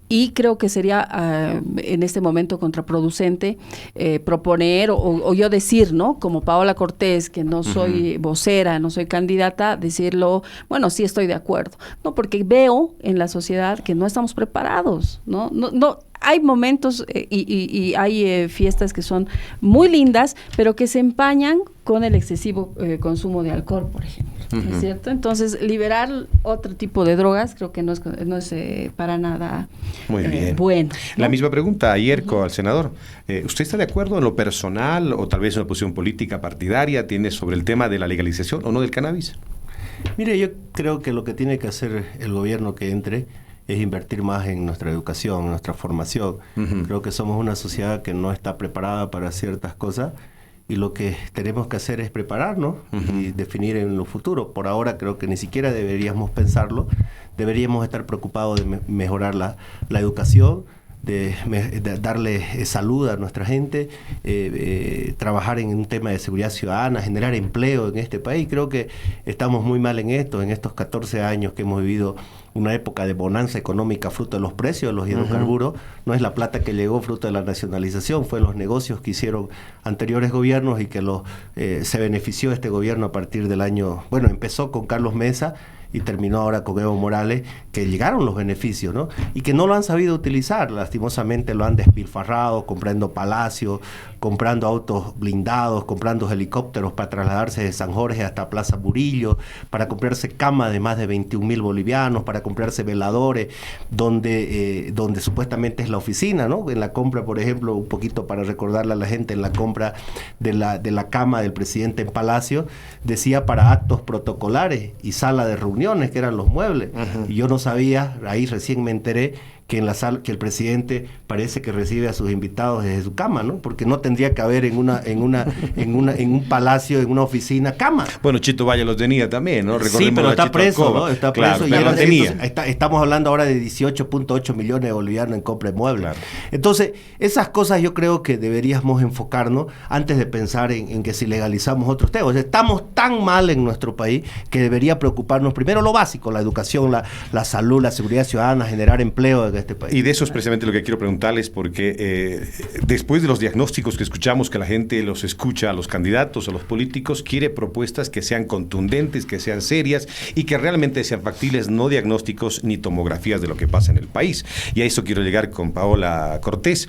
y creo que sería en este momento contraproducente proponer o yo decir, ¿no? Como Paola Cortés, que no soy vocera, no soy candidata, decirlo, bueno, sí estoy de acuerdo, ¿no? Porque veo en la sociedad que no estamos preparados, ¿no? No hay momentos y hay fiestas que son muy lindas, pero que se empañan con el excesivo consumo de alcohol, por ejemplo, ¿no es cierto? Entonces, liberar otro tipo de drogas creo que no es para nada muy bien. Bueno, ¿no? La misma pregunta ayer al senador. ¿Usted está de acuerdo en lo personal o tal vez en una posición política partidaria tiene sobre el tema de la legalización o no del cannabis? Mire, yo creo que lo que tiene que hacer el gobierno que entre es invertir más en nuestra educación, en nuestra formación. Creo que somos una sociedad que no está preparada para ciertas cosas y lo que tenemos que hacer es prepararnos y definir en lo futuro. Por ahora creo que ni siquiera deberíamos pensarlo, deberíamos estar preocupados de mejorar la educación, de darle salud a nuestra gente, trabajar en un tema de seguridad ciudadana, generar empleo en este país. Creo que estamos muy mal en estos 14 años que hemos vivido una época de bonanza económica fruto de los precios de los hidrocarburos. No es la plata que llegó fruto de la nacionalización, fue los negocios que hicieron anteriores gobiernos y que se benefició este gobierno a partir del año, bueno, empezó con Carlos Mesa y terminó ahora con Evo Morales, que llegaron los beneficios, ¿no? Y que no lo han sabido utilizar, lastimosamente lo han despilfarrado, comprando palacios, comprando autos blindados, comprando helicópteros para trasladarse de San Jorge hasta Plaza Murillo, para comprarse camas de más de 21.000 bolivianos, para comprarse veladores, donde supuestamente es la oficina, ¿no? En la compra, por ejemplo, un poquito para recordarle a la gente, en la compra de la cama del presidente en Palacio, decía para actos protocolares y sala de reuniones, que eran los muebles. Y yo no sabía, ahí recién me enteré, que en la sala, que el presidente parece que recibe a sus invitados desde su cama, ¿no? Porque no tendría que haber en un palacio, en una oficina, cama. Bueno, Chito Valle los tenía también, ¿no? Sí, pero está preso, ¿no? Está preso, claro, y tenía. Estamos hablando ahora de 18.8 millones de bolivianos en compra de muebles. Claro. Entonces, esas cosas yo creo que deberíamos enfocarnos antes de pensar en que si legalizamos otros temas. O sea, estamos tan mal en nuestro país que debería preocuparnos primero lo básico, la educación, la salud, la seguridad ciudadana, generar empleo en este país. Y de eso es precisamente lo que quiero preguntarles, porque después de los diagnósticos que escuchamos, que la gente los escucha, a los candidatos, a los políticos, quiere propuestas que sean contundentes, que sean serias y que realmente sean factibles, no diagnósticos ni tomografías de lo que pasa en el país. Y a eso quiero llegar con Paola Cortés.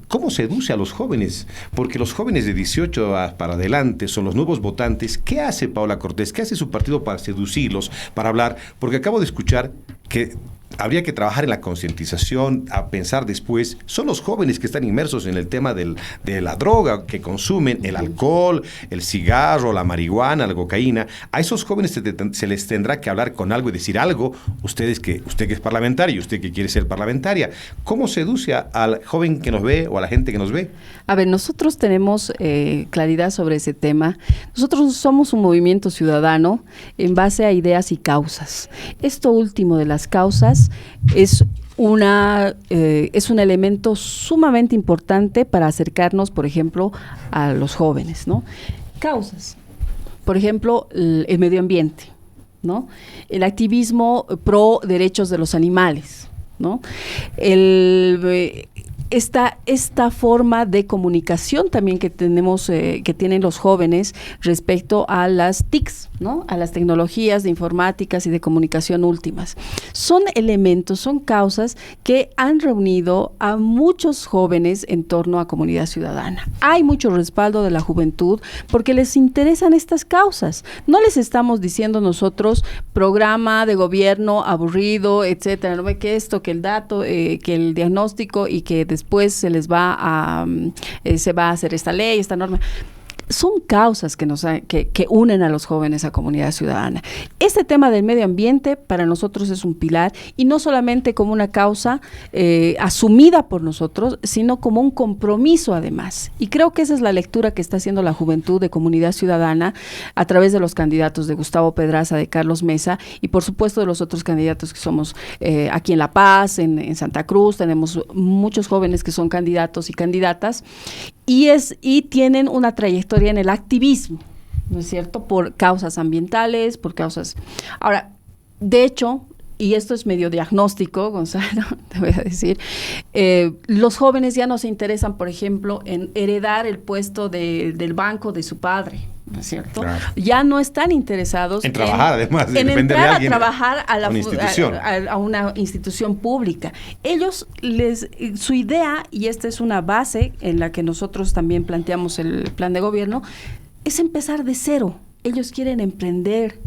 ¿Cómo seduce a los jóvenes? Porque los jóvenes de 18 para adelante son los nuevos votantes. ¿Qué hace Paola Cortés? ¿Qué hace su partido para seducirlos, para hablar? Porque acabo de escuchar que habría que trabajar en la concientización, a pensar después, son los jóvenes que están inmersos en el tema de la droga, que consumen el alcohol, el cigarro, la marihuana, la cocaína. A esos jóvenes se les tendrá que hablar con algo y decir algo. Usted que es parlamentario, usted que quiere ser parlamentaria, ¿cómo seduce al joven que nos ve o a la gente que nos ve? A ver, nosotros tenemos claridad sobre ese tema. Nosotros somos un movimiento ciudadano en base a ideas y causas. Esto último de las causas es un elemento sumamente importante para acercarnos, por ejemplo, a los jóvenes, ¿no? Causas. Por ejemplo, el medio ambiente, ¿no? El activismo pro derechos de los animales, ¿no? Esta forma de comunicación también que tenemos, que tienen los jóvenes respecto a las TICs, ¿no? A las tecnologías de informáticas y de comunicación últimas. Son elementos, son causas que han reunido a muchos jóvenes en torno a comunidad ciudadana. Hay mucho respaldo de la juventud porque les interesan estas causas. No les estamos diciendo nosotros programa de gobierno aburrido, etcétera, ¿no? Que esto, que el dato, que el diagnóstico y que después se va a hacer esta ley, esta norma. Son causas que unen a los jóvenes a comunidad ciudadana. Este tema del medio ambiente para nosotros es un pilar y no solamente como una causa asumida por nosotros, sino como un compromiso además. Y creo que esa es la lectura que está haciendo la juventud de comunidad ciudadana a través de los candidatos de Gustavo Pedraza, de Carlos Mesa y por supuesto de los otros candidatos que somos aquí en La Paz, en Santa Cruz. Tenemos muchos jóvenes que son candidatos y candidatas y tienen una trayectoria en el activismo, ¿no es cierto? Por causas ambientales, por causas... Ahora, de hecho, y esto es medio diagnóstico, Gonzalo, te voy a decir, los jóvenes ya no se interesan, por ejemplo, en heredar el puesto del banco de su padre, ¿no es cierto? Claro. Ya no están interesados en trabajar, además, en entrar a trabajar a una institución pública. Ellos, su idea, y esta es una base en la que nosotros también planteamos el plan de gobierno, es empezar de cero. Ellos quieren emprender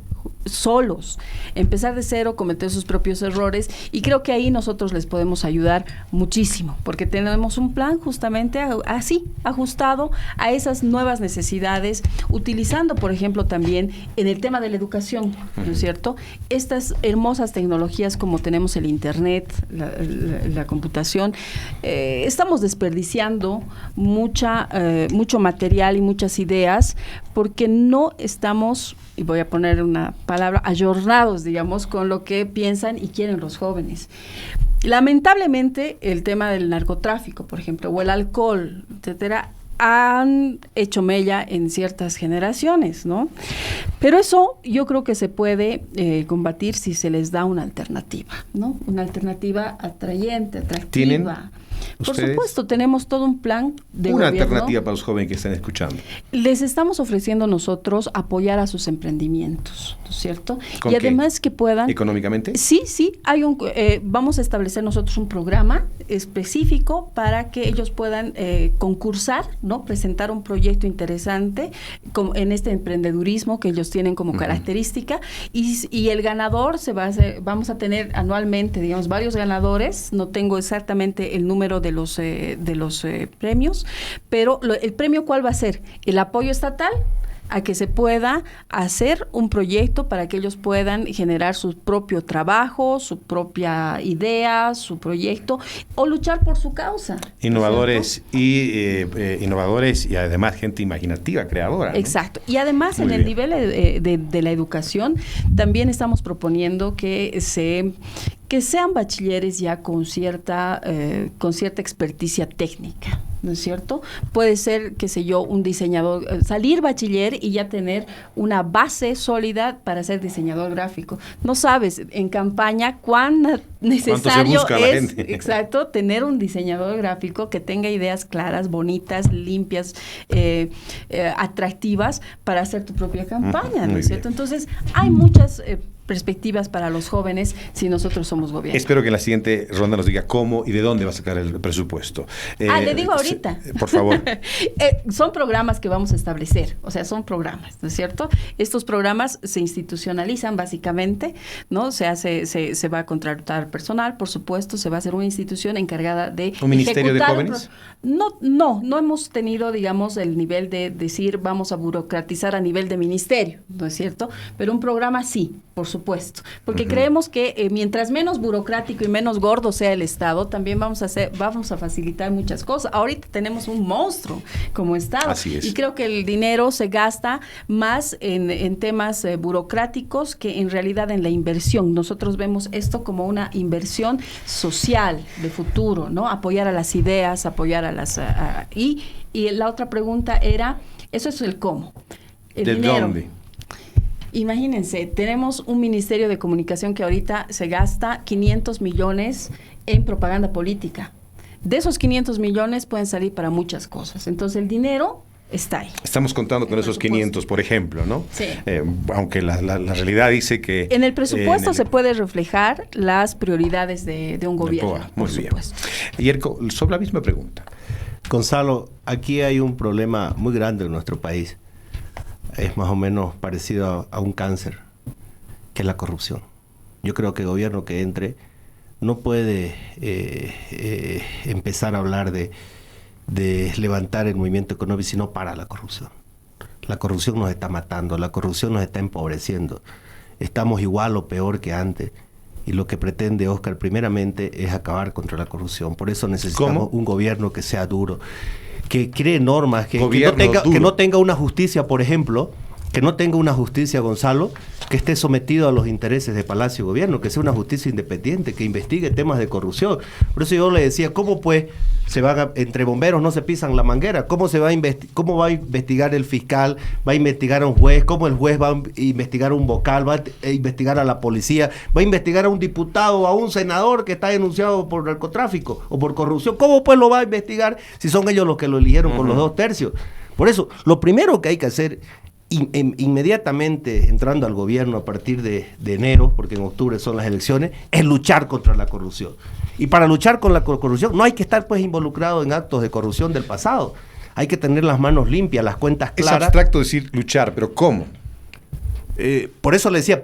solos, empezar de cero, cometer sus propios errores y creo que ahí nosotros les podemos ayudar muchísimo porque tenemos un plan justamente así, ajustado a esas nuevas necesidades, utilizando por ejemplo también en el tema de la educación, ¿no es cierto? Estas hermosas tecnologías como tenemos el internet, la computación, estamos desperdiciando mucho material y muchas ideas porque no estamos, y voy a poner una palabra, ayornados, digamos, con lo que piensan y quieren los jóvenes. Lamentablemente, el tema del narcotráfico, por ejemplo, o el alcohol, etcétera, han hecho mella en ciertas generaciones, ¿no? Pero eso yo creo que se puede combatir si se les da una alternativa, ¿no? Una alternativa atrayente, atractiva. ¿Tienen? Por supuesto, tenemos todo un plan de una gobierno. Alternativa para los jóvenes que están escuchando. Les estamos ofreciendo nosotros apoyar a sus emprendimientos, ¿no es cierto? ¿Con y qué? Además que puedan... ¿Económicamente? Sí, hay vamos a establecer nosotros un programa específico para que ellos puedan concursar, ¿no? Presentar un proyecto interesante en este emprendedurismo que ellos tienen como característica y el ganador vamos a tener anualmente, digamos, varios ganadores, no tengo exactamente el número de los premios, pero el premio ¿cuál va a ser? El apoyo estatal a que se pueda hacer un proyecto para que ellos puedan generar su propio trabajo, su propia idea, su proyecto, o luchar por su causa. Innovadores y además gente imaginativa, creadora, ¿no? Exacto. Y además Muy en el bien. nivel de la educación también estamos proponiendo que sean bachilleres ya con cierta experticia técnica, ¿no es cierto? Puede ser, qué sé yo, un diseñador, salir bachiller y ya tener una base sólida para ser diseñador gráfico. No sabes en campaña cuán necesario es, exacto, tener un diseñador gráfico que tenga ideas claras, bonitas, limpias, atractivas para hacer tu propia campaña, ¿no es cierto? Entonces, hay muchas perspectivas para los jóvenes si nosotros somos gobierno. Espero que en la siguiente ronda nos diga cómo y de dónde va a sacar el presupuesto. Le digo ahorita, ahorita. Por favor. Son programas que vamos a establecer, o sea, son programas, ¿no es cierto? Estos programas se institucionalizan básicamente, ¿no? Se va a contratar personal, por supuesto, se va a hacer una institución encargada de ¿Un ministerio de jóvenes? No hemos tenido, digamos, el nivel de decir vamos a burocratizar a nivel de ministerio, ¿no es cierto? Pero un programa sí, por supuesto, porque creemos que mientras menos burocrático y menos gordo sea el Estado, también vamos a facilitar muchas cosas. Ahorita tenemos un monstruo como Estado. Así es. Y creo que el dinero se gasta más en temas burocráticos que en realidad en la inversión. Nosotros vemos esto como una inversión social de futuro, ¿no? Apoyar a las ideas, apoyar a las... y la otra pregunta era, eso es el cómo. El ¿De dinero. dónde? Imagínense, tenemos un Ministerio de Comunicación que ahorita se gasta 500 millones en propaganda política. De esos 500 millones pueden salir para muchas cosas. Entonces el dinero está ahí. Estamos contando con esos 500, por ejemplo, ¿no? Sí. Aunque la realidad dice que... En el presupuesto se puede reflejar las prioridades de un gobierno, Muy por bien. supuesto. Yerko, sobre la misma pregunta. Gonzalo, aquí hay un problema muy grande en nuestro país. Es más o menos parecido a un cáncer, que es la corrupción. Yo creo que el gobierno que entre no puede empezar a hablar de levantar el movimiento económico si no para la corrupción. La corrupción nos está matando, la corrupción nos está empobreciendo. Estamos igual o peor que antes. Y lo que pretende Óscar primeramente es acabar contra la corrupción. Por eso necesitamos un gobierno que sea duro, que cree normas, que no tenga una justicia, por ejemplo, que no tenga una justicia, Gonzalo, que esté sometido a los intereses de Palacio y Gobierno, que sea una justicia independiente, que investigue temas de corrupción. Por eso yo le decía, ¿cómo pues entre bomberos no se pisan la manguera? ¿Cómo cómo va a investigar el fiscal? ¿Va a investigar a un juez? ¿Cómo el juez va a investigar a un vocal? ¿Va a investigar a la policía? ¿Va a investigar a un diputado o a un senador que está denunciado por narcotráfico o por corrupción? ¿Cómo pues lo va a investigar si son ellos los que lo eligieron con los 2/3? Por eso, lo primero que hay que hacer inmediatamente entrando al gobierno a partir de enero, porque en octubre son las elecciones, es luchar contra la corrupción. Y para luchar con la corrupción no hay que estar pues involucrado en actos de corrupción del pasado. Hay que tener las manos limpias, las cuentas claras. Es abstracto decir luchar, pero ¿cómo? Por eso le decía,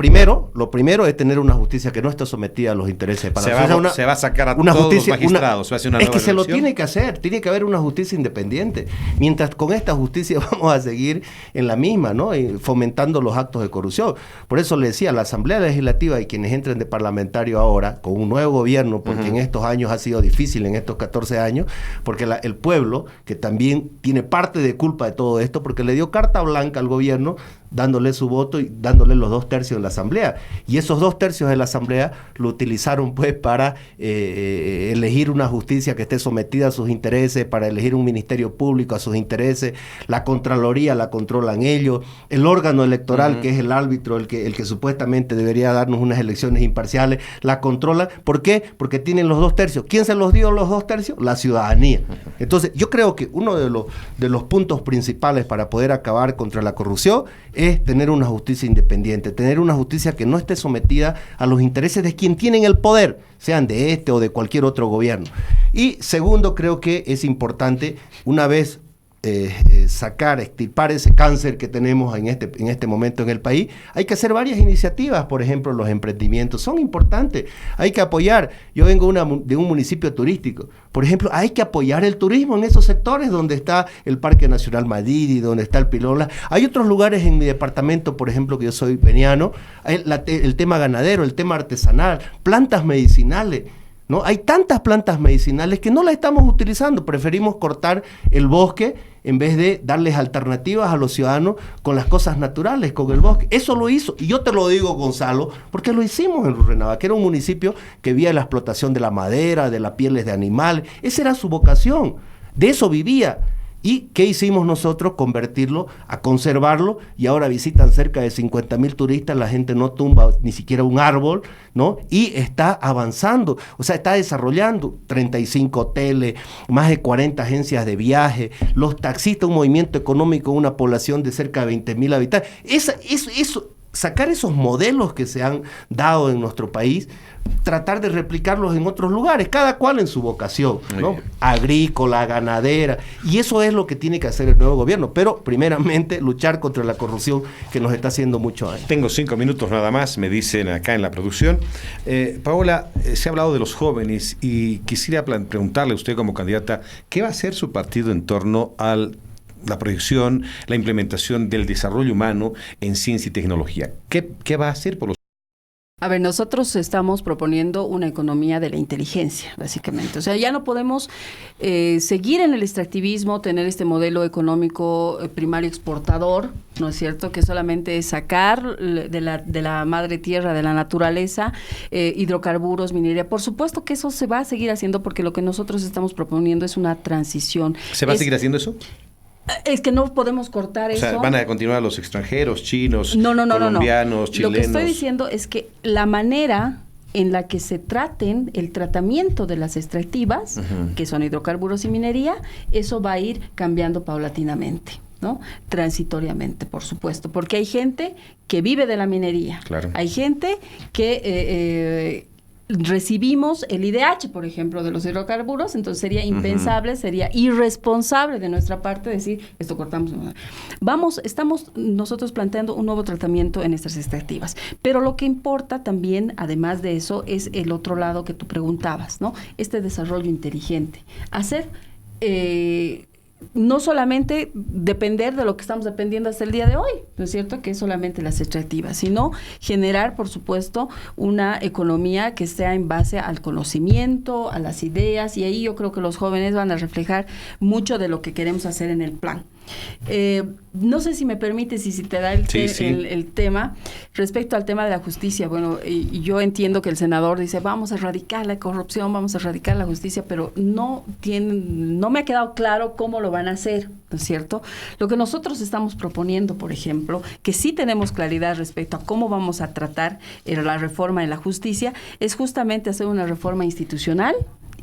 lo primero es tener una justicia que no esté sometida a los intereses de Palacio. Se va a sacar a todos los magistrados. Se va a hacer una nueva se lo elección. tiene que hacer, tiene que haber una justicia independiente. Mientras con esta justicia vamos a seguir en la misma, ¿no? Fomentando los actos de corrupción. Por eso le decía, la Asamblea Legislativa y quienes entren de parlamentario ahora, con un nuevo gobierno, porque en estos años ha sido difícil, en estos 14 años, porque el pueblo, que también tiene parte de culpa de todo esto, porque le dio carta blanca al gobierno, dándole su voto y dándole los 2/3 en la Asamblea. Y esos 2/3 de la Asamblea lo utilizaron pues para elegir una justicia que esté sometida a sus intereses, para elegir un ministerio público a sus intereses. La Contraloría la controlan ellos. El órgano electoral, que es el árbitro, el que supuestamente debería darnos unas elecciones imparciales, la controlan. ¿Por qué? Porque tienen los 2/3. ¿Quién se los dio los 2/3? La ciudadanía. Entonces, yo creo que uno de los puntos principales para poder acabar contra la corrupción es tener una justicia independiente, tener una justicia que no esté sometida a los intereses de quien tienen el poder, sean de este o de cualquier otro gobierno. Y segundo, creo que es importante, una vez extirpar ese cáncer que tenemos en este momento en el país, hay que hacer varias iniciativas. Por ejemplo, los emprendimientos son importantes, hay que apoyar. Yo vengo de un municipio turístico, por ejemplo, hay que apoyar el turismo en esos sectores donde está el Parque Nacional Madidi, donde está el Pilola. Hay otros lugares en mi departamento, por ejemplo, que yo soy veniano, el tema ganadero, el tema artesanal, plantas medicinales, ¿no? Hay tantas plantas medicinales que no las estamos utilizando. Preferimos cortar el bosque en vez de darles alternativas a los ciudadanos con las cosas naturales, con el bosque. Eso lo hizo, y yo te lo digo, Gonzalo, porque lo hicimos en Rurrenabaque, que era un municipio que vivía la explotación de la madera, de las pieles de animales. Esa era su vocación, de eso vivía. ¿Y qué hicimos nosotros? Convertirlo, a conservarlo, y ahora visitan cerca de 50,000 turistas, la gente no tumba ni siquiera un árbol, ¿no? Y está avanzando, o sea, está desarrollando 35 hoteles, más de 40 agencias de viaje, los taxistas, un movimiento económico, una población de cerca de 20,000 habitantes. sacar esos modelos que se han dado en nuestro país, tratar de replicarlos en otros lugares, cada cual en su vocación, ¿no? Agrícola, ganadera, y eso es lo que tiene que hacer el nuevo gobierno, pero primeramente luchar contra la corrupción que nos está haciendo mucho daño. Tengo 5 minutos nada más, me dicen acá en la producción. Paola, se ha hablado de los jóvenes y quisiera preguntarle a usted como candidata, ¿qué va a hacer su partido en torno a la proyección, la implementación del desarrollo humano en ciencia y tecnología? ¿Qué va a hacer por los... A ver, nosotros estamos proponiendo una economía de la inteligencia, básicamente. O sea, ya no podemos seguir en el extractivismo, tener este modelo económico primario exportador, ¿no es cierto?, que solamente es sacar de la madre tierra, de la naturaleza, hidrocarburos, minería. Por supuesto que eso se va a seguir haciendo porque lo que nosotros estamos proponiendo es una transición. ¿Se va a seguir haciendo eso? Es que no podemos cortar eso. O sea, ¿van a continuar los extranjeros, chinos, colombianos, chilenos? Lo que estoy diciendo es que la manera en la que se traten el tratamiento de las extractivas, que son hidrocarburos y minería, eso va a ir cambiando paulatinamente, ¿no? Transitoriamente, por supuesto, porque hay gente que vive de la minería. Claro. Hay gente que recibimos el IDH, por ejemplo, de los hidrocarburos, entonces sería impensable, sería irresponsable de nuestra parte decir, esto cortamos. Estamos nosotros planteando un nuevo tratamiento en estas extractivas, pero lo que importa también, además de eso, es el otro lado que tú preguntabas, ¿no? Este desarrollo inteligente. Hacer... no solamente depender de lo que estamos dependiendo hasta el día de hoy, ¿no es cierto?, que es solamente las extractivas, sino generar, por supuesto, una economía que sea en base al conocimiento, a las ideas, y ahí yo creo que los jóvenes van a reflejar mucho de lo que queremos hacer en el plan. No sé si me permites y si te da el tema respecto al tema de la justicia. Bueno, yo entiendo que el senador dice vamos a erradicar la corrupción, vamos a erradicar la justicia, pero no me ha quedado claro cómo lo van a hacer, ¿no es cierto? Lo que nosotros estamos proponiendo, por ejemplo, que sí tenemos claridad respecto a cómo vamos a tratar la reforma en la justicia, es justamente hacer una reforma institucional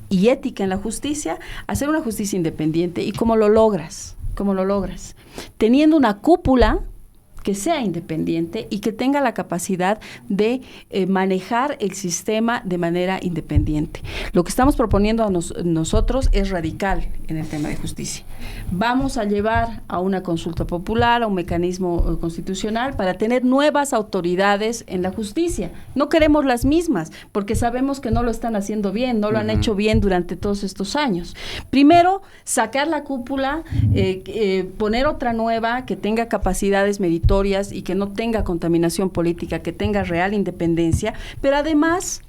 y ética en la justicia, hacer una justicia independiente. ¿Y cómo lo logras? ¿Cómo lo logras? Teniendo una cúpula que sea independiente y que tenga la capacidad de manejar el sistema de manera independiente. Lo que estamos proponiendo a nosotros es radical en el tema de justicia. Vamos a llevar a una consulta popular, a un mecanismo constitucional para tener nuevas autoridades en la justicia. No queremos las mismas, porque sabemos que no lo están haciendo bien, no lo han hecho bien durante todos estos años. Primero, sacar la cúpula, poner otra nueva que tenga capacidades meritorias y que no tenga contaminación política, que tenga real independencia, pero además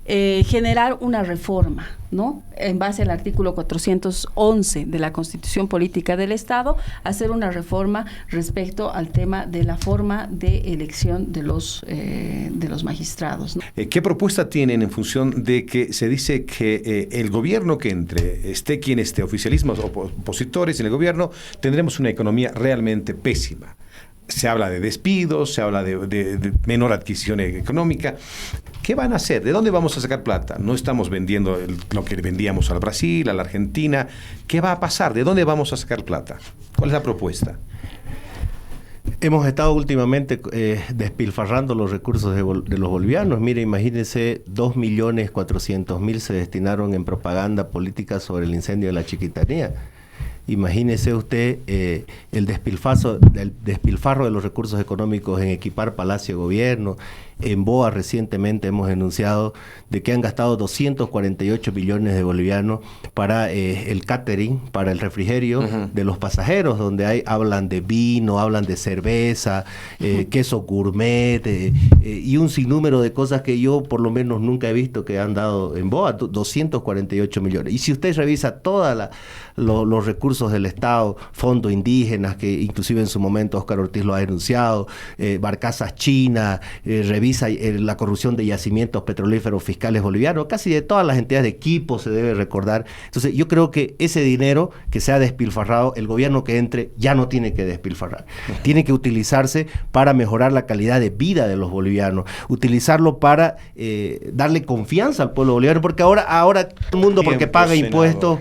generar una reforma, ¿no? En base al artículo 411 de la Constitución Política del Estado, hacer una reforma respecto al tema de la forma de elección de los magistrados, ¿no? ¿Qué propuesta tienen en función de que se dice que el gobierno que entre, esté quien esté, oficialismos o opositores en el gobierno, tendremos una economía realmente pésima? Se habla de despidos, se habla de menor adquisición económica. ¿Qué van a hacer? ¿De dónde vamos a sacar plata? No estamos vendiendo lo que vendíamos al Brasil, a la Argentina. ¿Qué va a pasar? ¿De dónde vamos a sacar plata? ¿Cuál es la propuesta? Hemos estado últimamente despilfarrando los recursos de los bolivianos. Mire, imagínense, 2.400.000 se destinaron en propaganda política sobre el incendio de la Chiquitanía. Imagínese usted el despilfarro de los recursos económicos en equipar Palacio de Gobierno. En BOA recientemente hemos enunciado de que han gastado 248 millones de bolivianos para el catering, para el refrigerio de los pasajeros, donde hablan de vino, hablan de cerveza, queso gourmet y un sinnúmero de cosas que yo por lo menos nunca he visto que han dado en BOA, 248 millones. Y si usted revisa todos los recursos del Estado, fondos indígenas, que inclusive en su momento Óscar Ortiz lo ha denunciado, barcazas chinas, revisa la corrupción de yacimientos petrolíferos fiscales bolivianos, casi de todas las entidades de equipo se debe recordar. Entonces yo creo que ese dinero que se ha despilfarrado, el gobierno que entre ya no tiene que despilfarrar, tiene que utilizarse para mejorar la calidad de vida de los bolivianos, utilizarlo para darle confianza al pueblo boliviano, porque ahora todo el mundo, porque paga impuestos,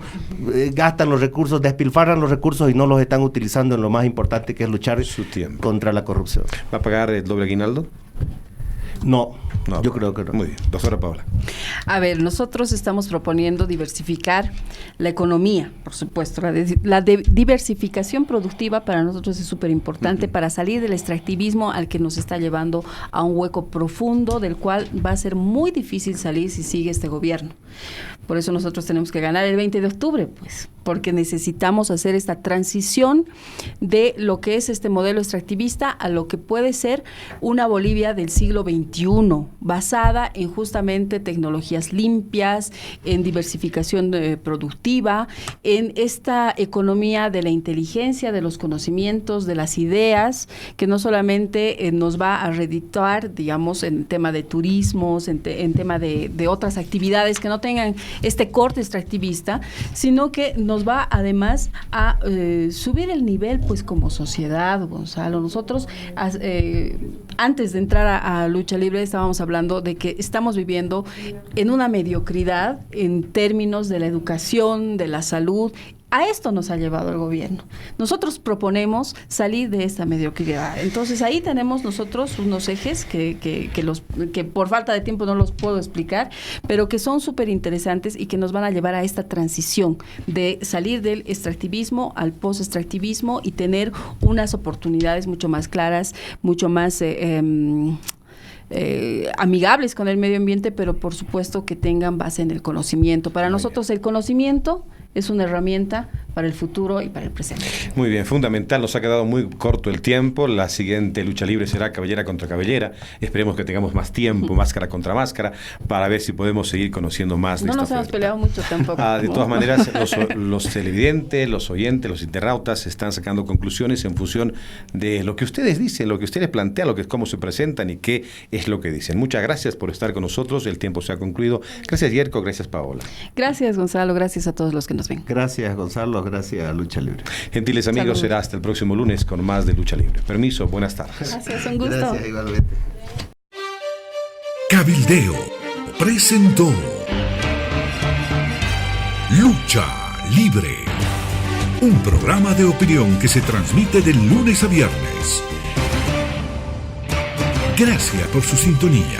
gastan los recursos despilfarrados despilfarran los recursos y no los están utilizando en lo más importante, que es luchar Su tiempo. contra la corrupción. ¿Va a pagar el doble aguinaldo? No, No, yo creo que no. Muy bien. Doctora Paola. A ver, nosotros estamos proponiendo diversificar la economía, por supuesto. La diversificación productiva para nosotros es súper importante para salir del extractivismo al que nos está llevando a un hueco profundo del cual va a ser muy difícil salir si sigue este gobierno. Por eso nosotros tenemos que ganar el 20 de octubre, pues, porque necesitamos hacer esta transición de lo que es este modelo extractivista a lo que puede ser una Bolivia del siglo XXI, basada en justamente tecnologías limpias, en diversificación productiva, en esta economía de la inteligencia, de los conocimientos, de las ideas, que no solamente nos va a redituar, digamos, en tema de turismos, en tema de otras actividades que no tengan este corte extractivista, sino que nos va además a subir el nivel, pues, como sociedad, Gonzalo. Nosotros, antes de entrar a Lucha Libre, estábamos hablando de que estamos viviendo en una mediocridad en términos de la educación, de la salud. A esto nos ha llevado el gobierno. Nosotros proponemos salir de esta mediocridad. Entonces ahí tenemos nosotros unos ejes que por falta de tiempo no los puedo explicar, pero que son súper interesantes y que nos van a llevar a esta transición de salir del extractivismo al post-extractivismo y tener unas oportunidades mucho más claras, mucho más amigables con el medio ambiente, pero por supuesto que tengan base en el conocimiento. Para nosotros el conocimiento es una herramienta para el futuro y para el presente. Muy bien, fundamental. Nos ha quedado muy corto el tiempo. La siguiente lucha libre será cabellera contra cabellera. Esperemos que tengamos más tiempo, máscara contra máscara, para ver si podemos seguir conociendo más de No esta nos hemos oferta. peleado mucho tampoco. De todas maneras, los televidentes, los oyentes, los internautas están sacando conclusiones en función de lo que ustedes dicen, lo que ustedes plantean, cómo se presentan y qué es lo que dicen. Muchas gracias por estar con nosotros. El tiempo se ha concluido. Gracias, Yerko. Gracias, Paola. Gracias, Gonzalo. Gracias a todos los que nos ven. Gracias, Gonzalo. Gracias a Lucha Libre. Gentiles amigos, Saludos. será hasta el próximo lunes con más de Lucha Libre. Permiso, buenas tardes. Gracias, un gusto. Gracias, igualmente. Cabildeo presentó Lucha Libre, un programa de opinión que se transmite de lunes a viernes. Gracias por su sintonía.